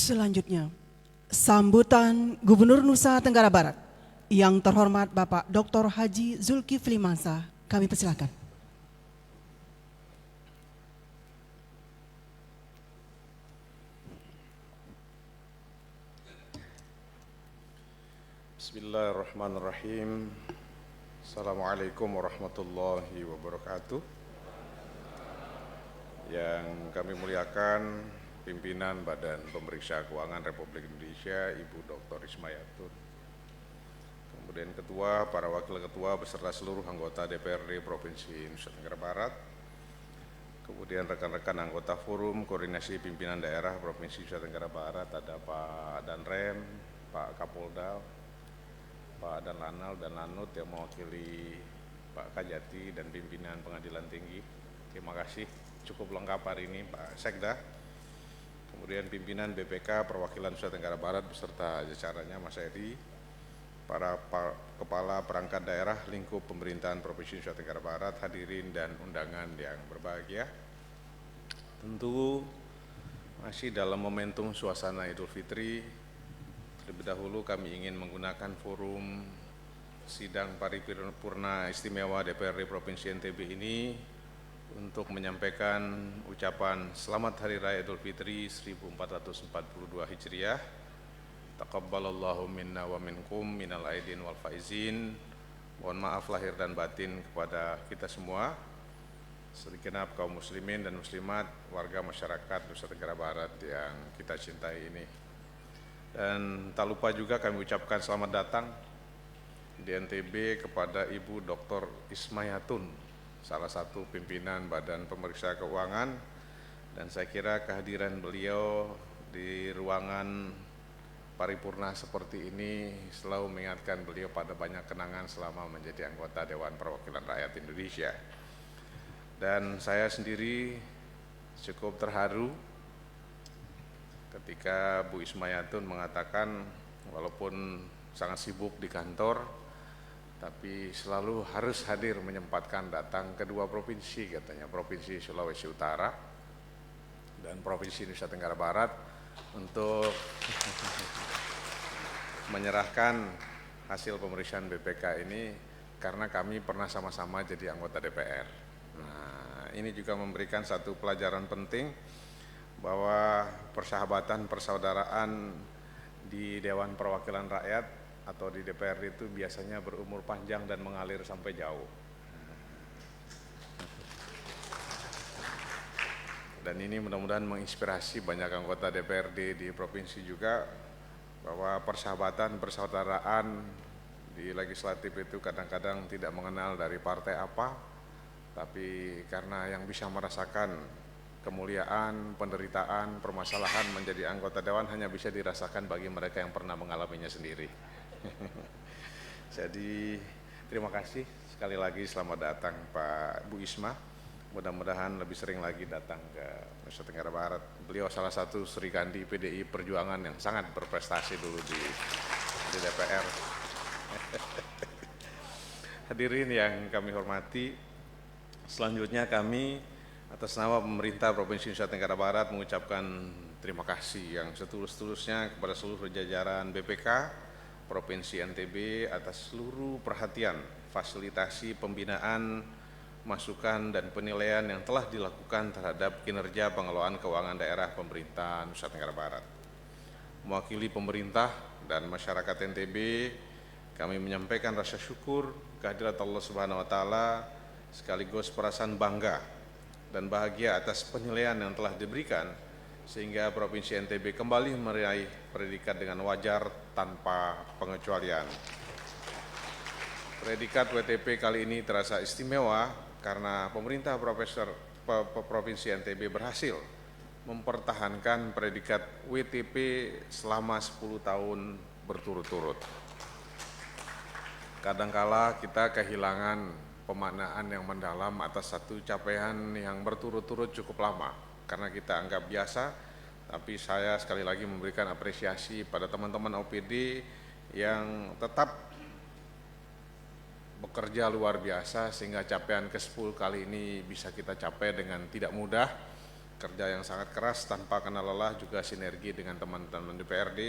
Selanjutnya, sambutan Gubernur Nusa Tenggara Barat yang terhormat Bapak Dr. Haji Zulkifli Mansa, kami persilakan. Bismillahirrahmanirrahim. Assalamualaikum warahmatullahi wabarakatuh. Yang kami muliakan pimpinan Badan Pemeriksa Keuangan Republik Indonesia, Ibu Dr. Ismayatun. Kemudian ketua, para wakil ketua beserta seluruh anggota DPRD Provinsi Nusa Tenggara Barat. Kemudian rekan-rekan anggota Forum Koordinasi Pimpinan Daerah Provinsi Nusa Tenggara Barat, ada Pak Danrem, Pak Kapolda, Pak Dan Lanal dan Lanut yang mewakili Pak Kajati dan pimpinan Pengadilan Tinggi. Terima kasih, cukup lengkap hari ini Pak Sekda. Kemudian pimpinan BPK Perwakilan Nusa Tenggara Barat beserta jajarannya, Mas Edi, para kepala perangkat daerah lingkup pemerintahan Provinsi Nusa Tenggara Barat, hadirin dan undangan yang berbahagia. Tentu masih dalam momentum suasana Idul Fitri, terlebih dahulu kami ingin menggunakan forum sidang paripurna istimewa DPRD Provinsi NTB ini untuk menyampaikan ucapan Selamat Hari Raya Idul Fitri 1442 Hijriah. Taqabbalallahu minna wa minkum minal aidin wal faizin. Mohon maaf lahir dan batin kepada kita semua, segenap kaum muslimin dan muslimat, warga masyarakat Nusa Tenggara Barat yang kita cintai ini. Dan tak lupa juga kami ucapkan selamat datang di NTB kepada Ibu Dr. Ismayatun, salah satu pimpinan Badan Pemeriksa Keuangan, dan saya kira kehadiran beliau di ruangan paripurna seperti ini selalu mengingatkan beliau pada banyak kenangan selama menjadi anggota Dewan Perwakilan Rakyat Indonesia. Dan saya sendiri cukup terharu ketika Bu Ismayatun mengatakan walaupun sangat sibuk di kantor, tapi selalu harus hadir menyempatkan datang ke dua provinsi, katanya Provinsi Sulawesi Utara dan Provinsi Nusa Tenggara Barat untuk menyerahkan hasil pemeriksaan BPK ini karena kami pernah sama-sama jadi anggota DPR. Nah, ini juga memberikan satu pelajaran penting bahwa persahabatan, persaudaraan di Dewan Perwakilan Rakyat atau di DPR itu biasanya berumur panjang dan mengalir sampai jauh. Dan ini mudah-mudahan menginspirasi banyak anggota DPRD di provinsi juga, bahwa persahabatan, persaudaraan di legislatif itu kadang-kadang tidak mengenal dari partai apa, tapi karena yang bisa merasakan kemuliaan, penderitaan, permasalahan menjadi anggota dewan hanya bisa dirasakan bagi mereka yang pernah mengalaminya sendiri. Jadi terima kasih sekali lagi, selamat datang Pak Bu Isma. Mudah-mudahan lebih sering lagi datang ke Nusa Tenggara Barat. Beliau salah satu Sri Kandi PDI Perjuangan yang sangat berprestasi dulu di DPR. Hadirin yang kami hormati, selanjutnya kami atas nama pemerintah Provinsi Nusa Tenggara Barat mengucapkan terima kasih yang setulus-tulusnya kepada seluruh jajaran BPK Provinsi NTB atas seluruh perhatian, fasilitasi, pembinaan, masukan dan penilaian yang telah dilakukan terhadap kinerja pengelolaan keuangan daerah pemerintah Nusa Tenggara Barat. Mewakili pemerintah dan masyarakat NTB, kami menyampaikan rasa syukur kehadirat Allah Subhanahu wa taala sekaligus perasaan bangga dan bahagia atas penilaian yang telah diberikan sehingga Provinsi NTB kembali meraih predikat dengan wajar tanpa pengecualian. Predikat WTP kali ini terasa istimewa karena pemerintah Provinsi NTB berhasil mempertahankan predikat WTP selama 10 tahun berturut-turut. Kadangkala kita kehilangan pemaknaan yang mendalam atas satu capaian yang berturut-turut cukup lama karena kita anggap biasa, tapi saya sekali lagi memberikan apresiasi pada teman-teman OPD yang tetap bekerja luar biasa sehingga capaian ke-10 kali ini bisa kita capai dengan tidak mudah kerja yang sangat keras tanpa kenal lelah, juga sinergi dengan teman-teman DPRD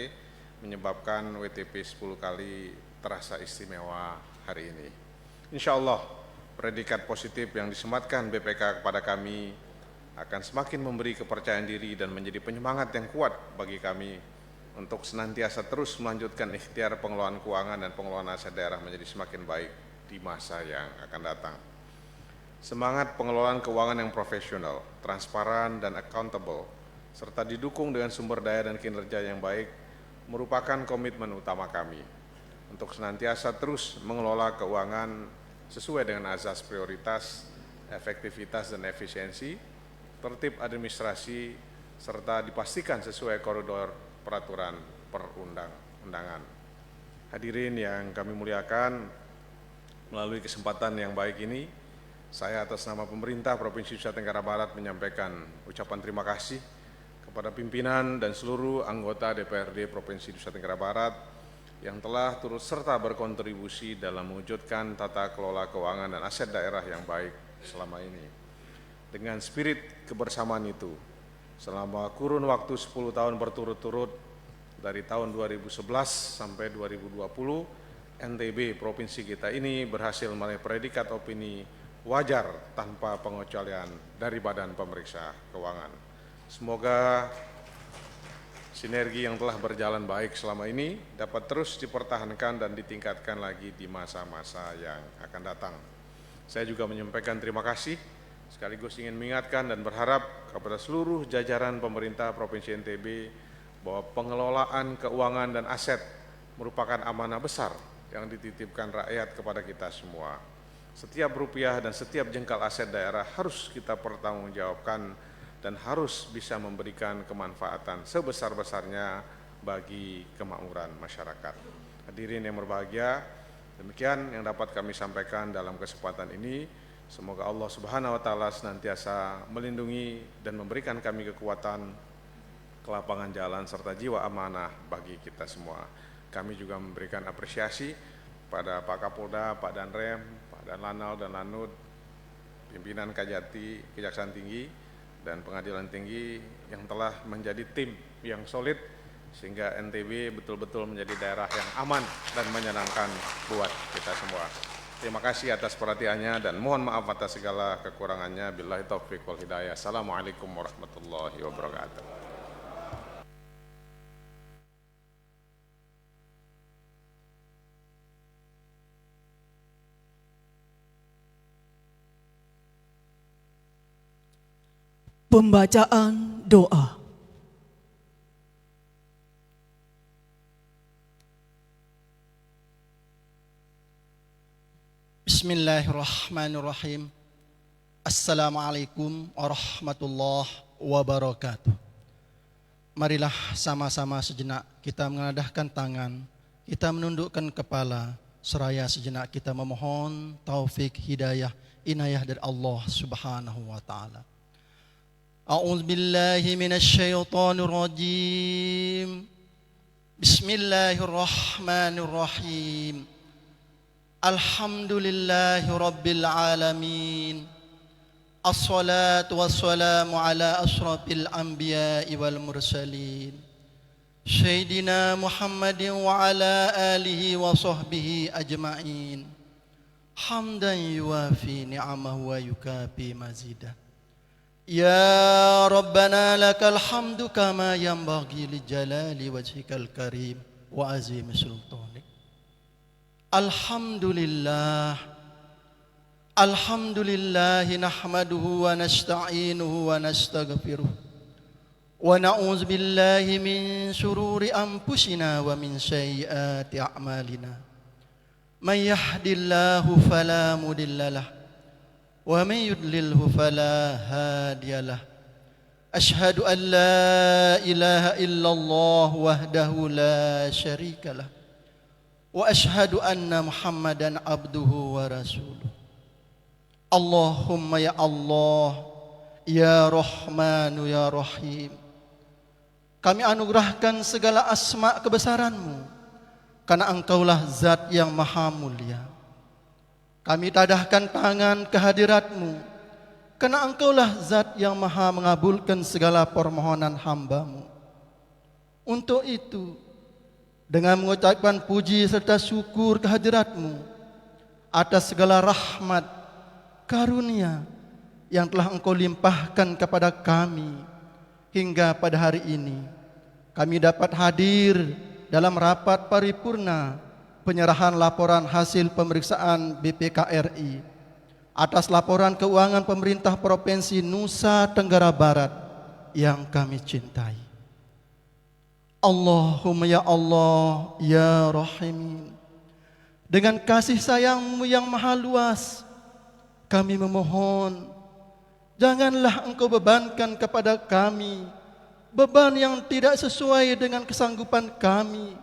menyebabkan WTP 10 kali terasa istimewa hari ini. Insya Allah, predikat positif yang disematkan BPK kepada kami akan semakin memberi kepercayaan diri dan menjadi penyemangat yang kuat bagi kami untuk senantiasa terus melanjutkan ikhtiar pengelolaan keuangan dan pengelolaan aset daerah menjadi semakin baik di masa yang akan datang. Semangat pengelolaan keuangan yang profesional, transparan, dan accountable, serta didukung dengan sumber daya dan kinerja yang baik, merupakan komitmen utama kami untuk senantiasa terus mengelola keuangan sesuai dengan azas prioritas, efektivitas, dan efisiensi, tertib administrasi, serta dipastikan sesuai koridor peraturan perundang-undangan. Hadirin yang kami muliakan, melalui kesempatan yang baik ini, saya atas nama pemerintah Provinsi Nusa Tenggara Barat menyampaikan ucapan terima kasih kepada pimpinan dan seluruh anggota DPRD Provinsi Nusa Tenggara Barat yang telah turut serta berkontribusi dalam mewujudkan tata kelola keuangan dan aset daerah yang baik selama ini. Dengan spirit kebersamaan itu, selama kurun waktu 10 tahun berturut-turut dari tahun 2011 sampai 2020, NTB Provinsi kita ini berhasil meraih predikat opini wajar tanpa pengecualian dari Badan Pemeriksa Keuangan. Semoga sinergi yang telah berjalan baik selama ini dapat terus dipertahankan dan ditingkatkan lagi di masa-masa yang akan datang. Saya juga menyampaikan terima kasih, sekaligus ingin mengingatkan dan berharap kepada seluruh jajaran pemerintah Provinsi NTB bahwa pengelolaan keuangan dan aset merupakan amanah besar yang dititipkan rakyat kepada kita semua. Setiap rupiah dan setiap jengkal aset daerah harus kita pertanggungjawabkan dan harus bisa memberikan kemanfaatan sebesar-besarnya bagi kemakmuran masyarakat. Hadirin yang berbahagia, demikian yang dapat kami sampaikan dalam kesempatan ini. Semoga Allah Subhanahu wa Ta'ala senantiasa melindungi dan memberikan kami kekuatan, kelapangan jalan, serta jiwa amanah bagi kita semua. Kami juga memberikan apresiasi pada Pak Kapolda, Pak Danrem, Pak Danlanal dan Lanut, pimpinan Kajati, Kejaksaan Tinggi, dan Pengadilan Tinggi yang telah menjadi tim yang solid sehingga NTB betul-betul menjadi daerah yang aman dan menyenangkan buat kita semua. Terima kasih atas perhatiannya dan mohon maaf atas segala kekurangannya. Billahi taufiq wal hidayah. Assalamualaikum warahmatullahi wabarakatuh. Pembacaan doa. Bismillahirrahmanirrahim. Assalamualaikum warahmatullahi wabarakatuh. Marilah sama-sama sejenak kita mengadahkan tangan, kita menundukkan kepala, seraya sejenak kita memohon taufik, hidayah, inayah dari Allah Subhanahu wa Ta'ala. A'udzu billahi minasy syaithanir rajim. Bismillahirrahmanirrahim. Alhamdulillahi rabbil alamin. Assalatu wassalamu ala asyrafil anbiya'i wal mursalin. Sayyidina Muhammadin wa ala alihi wa sahbihi ajma'in. Hamdan yuwafi ni'amahu wa yukafi mazidah. Ya Rabbana lakal hamdu kama yanbaghi li jalali wajhikal karim wa azimi sultanik. Alhamdulillah. Alhamdulillahi nahmaduhu wa nasta'inuhu wa nastaghfiruh. Wa na'udzu billahi min syururi anfusina wa min sayyiati a'malina. May yahdihillahu fala mudhillalah. ومن يضلله فلا هادي له أشهد أن لا إله إلا الله وحده لا شريك له وأشهد أن محمدا عبده ورسوله اللهم يا الله يا رحمن يا رحيم. Kami anugerahkan segala asma kebesaran-Mu karena Engkaulah zat yang maha mulia. Kami tadahkan tangan kehadirat-Mu karena Engkaulah zat yang maha mengabulkan segala permohonan hamba-Mu. Untuk itu, dengan mengucapkan puji serta syukur kehadirat-Mu atas segala rahmat, karunia yang telah Engkau limpahkan kepada kami hingga pada hari ini, kami dapat hadir dalam rapat paripurna penyerahan laporan hasil pemeriksaan BPK-RI atas laporan keuangan pemerintah Provinsi Nusa Tenggara Barat yang kami cintai. Allahumma ya Allah ya Rahimin, dengan kasih sayang-Mu yang maha luas, kami memohon, janganlah Engkau bebankan kepada kami beban yang tidak sesuai dengan kesanggupan kami.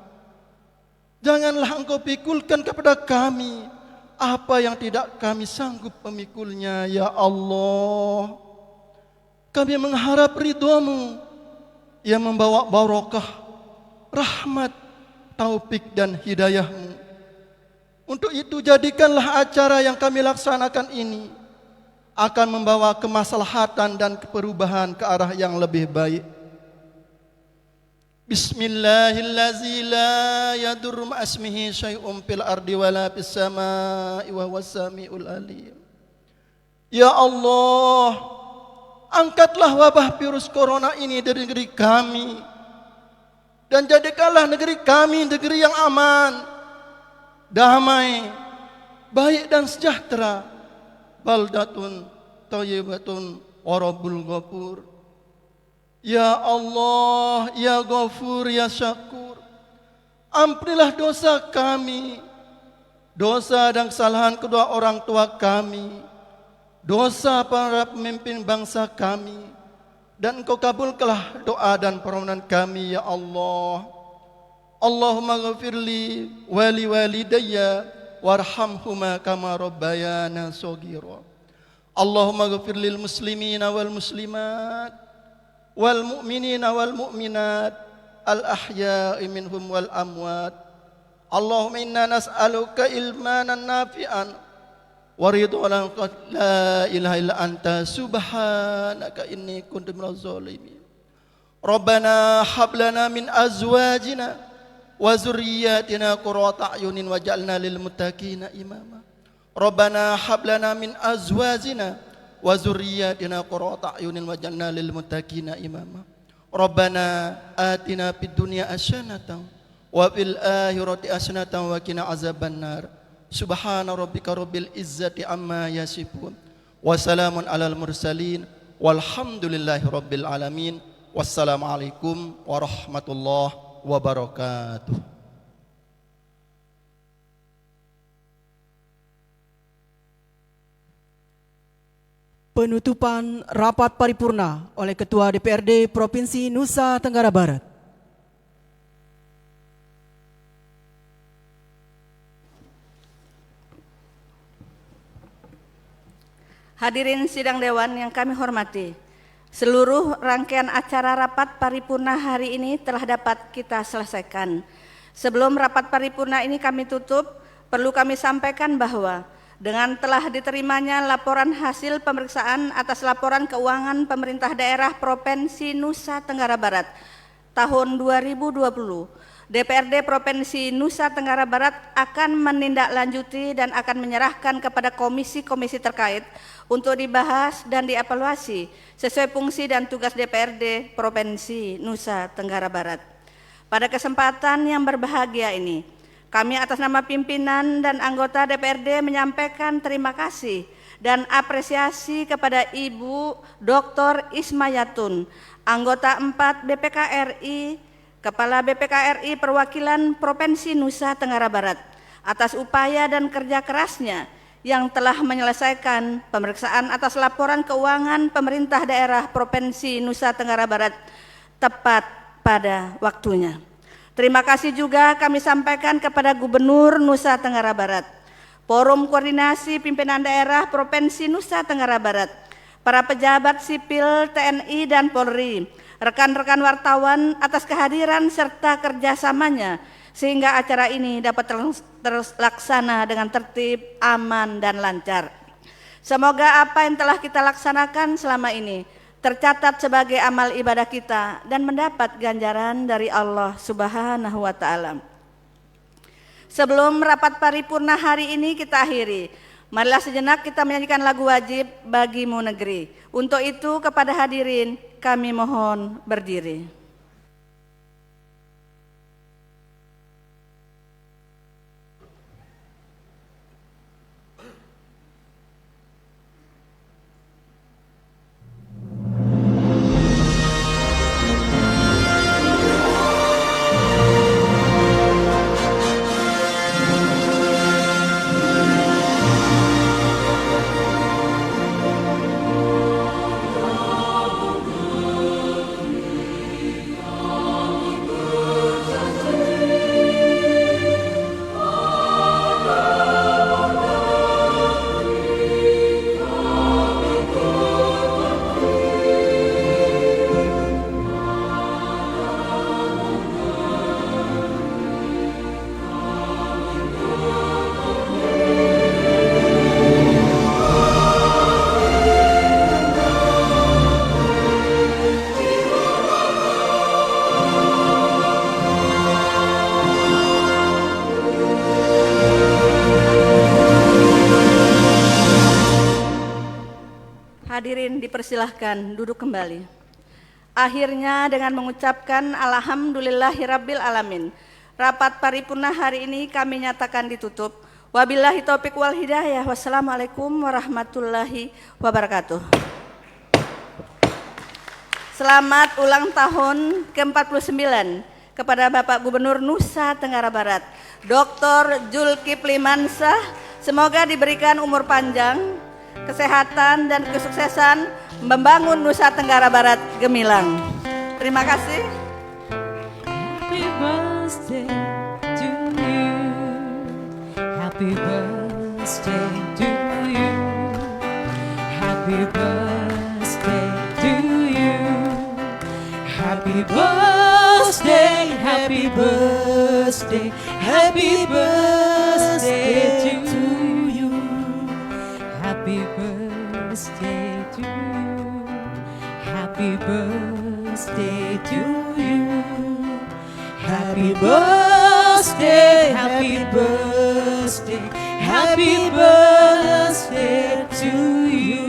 Janganlah Engkau pikulkan kepada kami apa yang tidak kami sanggup memikulnya, ya Allah. Kami mengharap ridho-Mu yang membawa barokah, rahmat, taufik dan hidayah-Mu. Untuk itu jadikanlah acara yang kami laksanakan ini akan membawa kemaslahatan dan perubahan ke arah yang lebih baik. Bismillahirrahmanirrahim. La yadurru ma'asmihi syai'un fil ardi wala fis samaa'i wa huwas samiul alim. Ya Allah, angkatlah wabah virus corona ini dari negeri kami, dan jadikanlah negeri kami negeri yang aman, damai, baik dan sejahtera. Baldatun thayyibatun wa rabbul ghafur. Ya Allah, ya Ghafur, ya Syakur, ampunilah dosa kami, dosa dan kesalahan kedua orang tua kami, dosa para pemimpin bangsa kami, dan Engkau kabulkanlah doa dan permohonan kami, ya Allah. Allahumma ghafirli wali walidayya warhamhuma kama rabbayana shaghira. Allahumma ghafir lil muslimina wal muslimat wal mu'minina wal mu'minat al ahya'i minhum wal amwat. Allahumma inna nas'aluka ilmanan nafi'an wa ridwanan la ilaha illa anta subhanaka inni kuntu minaz zalimin. Rabbana hab lana min azwajina wa zurriyyatina qurrata a'yunin waj'alna lil muttaqina imama. Rabbana hab lana min azwajina wa zurriyyatina qurrata a'yunin waj'alna lil muttaqina imama. Rabbana atina fid dunya hasanatan wa fil akhirati hasanatan wa qina azabannar. Subhana rabbika rabbil izzati amma yasifun wa salamun alal mursalin walhamdulillahi rabbil alamin. Wassalamualaikum warahmatullahi wabarakatuh. Penutupan rapat paripurna oleh Ketua DPRD Provinsi Nusa Tenggara Barat. Hadirin sidang dewan yang kami hormati, seluruh rangkaian acara rapat paripurna hari ini telah dapat kita selesaikan. Sebelum rapat paripurna ini kami tutup, perlu kami sampaikan bahwa dengan telah diterimanya laporan hasil pemeriksaan atas laporan keuangan pemerintah daerah Provinsi Nusa Tenggara Barat tahun 2020, DPRD Provinsi Nusa Tenggara Barat akan menindaklanjuti dan akan menyerahkan kepada komisi-komisi terkait untuk dibahas dan dievaluasi sesuai fungsi dan tugas DPRD Provinsi Nusa Tenggara Barat. Pada kesempatan yang berbahagia ini, kami atas nama pimpinan dan anggota DPRD menyampaikan terima kasih dan apresiasi kepada Ibu Dr. Ismayatun, anggota 4 BPK-RI, Kepala BPK-RI Perwakilan Provinsi Nusa Tenggara Barat, atas upaya dan kerja kerasnya yang telah menyelesaikan pemeriksaan atas laporan keuangan pemerintah daerah Provinsi Nusa Tenggara Barat tepat pada waktunya. Terima kasih juga kami sampaikan kepada Gubernur Nusa Tenggara Barat, Forum Koordinasi Pimpinan Daerah Provinsi Nusa Tenggara Barat, para pejabat sipil TNI dan Polri, rekan-rekan wartawan atas kehadiran serta kerjasamanya sehingga acara ini dapat terlaksana dengan tertib, aman, dan lancar. Semoga apa yang telah kita laksanakan selama ini tercatat sebagai amal ibadah kita dan mendapat ganjaran dari Allah Subhanahu wa Ta'ala. Sebelum rapat paripurna hari ini kita akhiri, marilah sejenak kita menyanyikan lagu wajib Bagimu Negeri. Untuk itu kepada hadirin kami mohon berdiri. Hadirin dipersilahkan duduk kembali. Akhirnya dengan mengucapkan Alhamdulillahirabbil alamin, rapat paripurna hari ini kami nyatakan ditutup. Wabillahi taufik wal hidayah. Wassalamualaikum warahmatullahi wabarakatuh. Selamat ulang tahun ke-49 kepada Bapak Gubernur Nusa Tenggara Barat, Dr. Zulkifli Mansah. Semoga diberikan umur panjang, kesehatan dan kesuksesan membangun Nusa Tenggara Barat gemilang. Terima kasih. Happy birthday to you. Happy birthday to you. Happy birthday to you. Happy birthday, happy birthday, happy birthday to you. Happy birthday to you. Happy birthday to you. Happy birthday, happy birthday, happy birthday to you.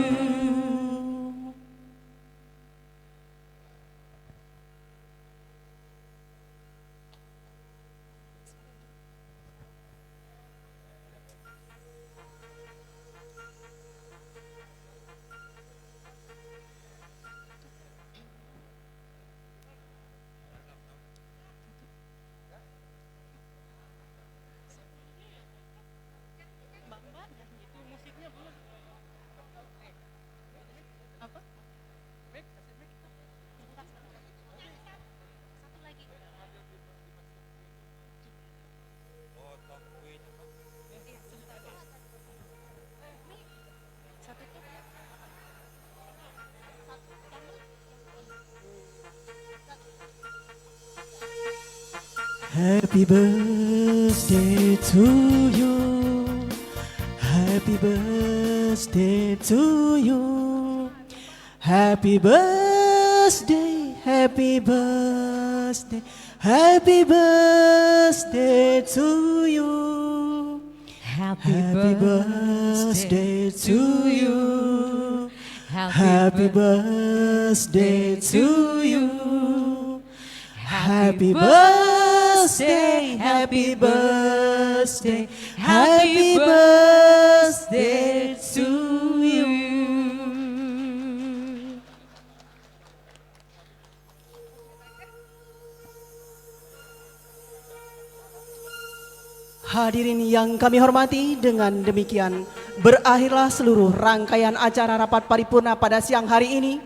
Happy birthday to you. Happy birthday to you. Happy birthday, happy birthday, happy birthday to you. Happy birthday to you. Happy birthday to you. Happy birthday, happy birthday, happy birthday to you. Hadirin yang kami hormati, dengan demikian berakhirlah seluruh rangkaian acara rapat paripurna pada siang hari ini.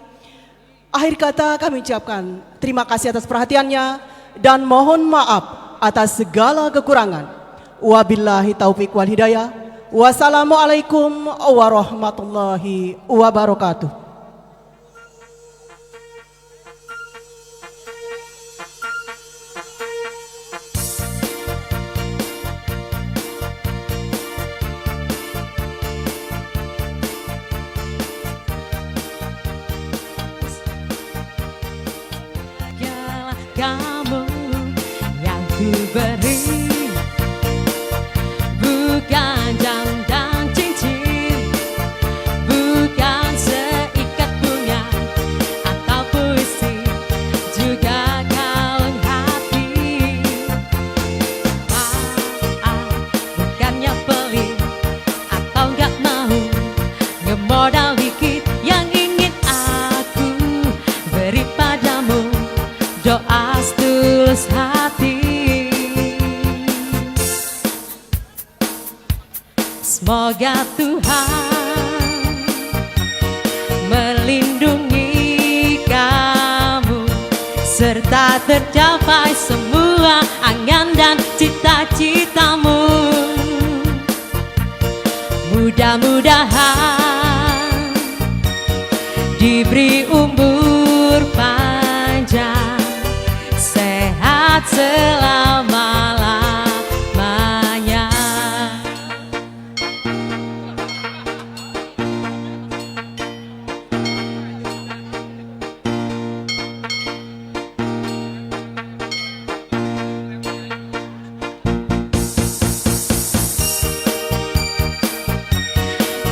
Akhir kata kami ucapkan terima kasih atas perhatiannya dan mohon maaf atas segala kekurangan. Wabillahi taufik wal hidayah. Wassalamualaikum warahmatullahi wabarakatuh. kamu yang ku beri, bukan jam dan cincin, bukan seikat bunga atau puisi, juga kaun hati. Maaf, bukannya pelit atau gak mau ngemodal dikit, yang ingin aku beri padamu doa setulus hati. Semoga Tuhan melindungi kamu serta tercapai semua angan dan cita-citamu. Mudah-mudahan diberi umur panjang, sehat selama-lamanya.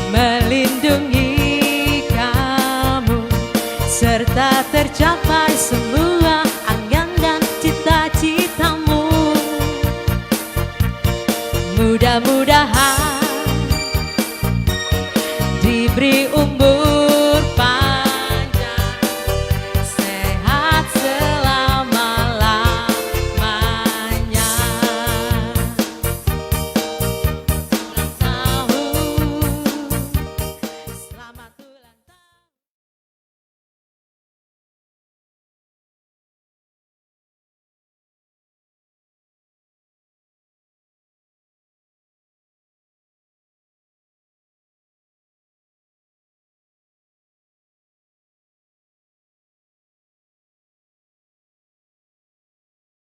Melindungi kamu serta tercapai semua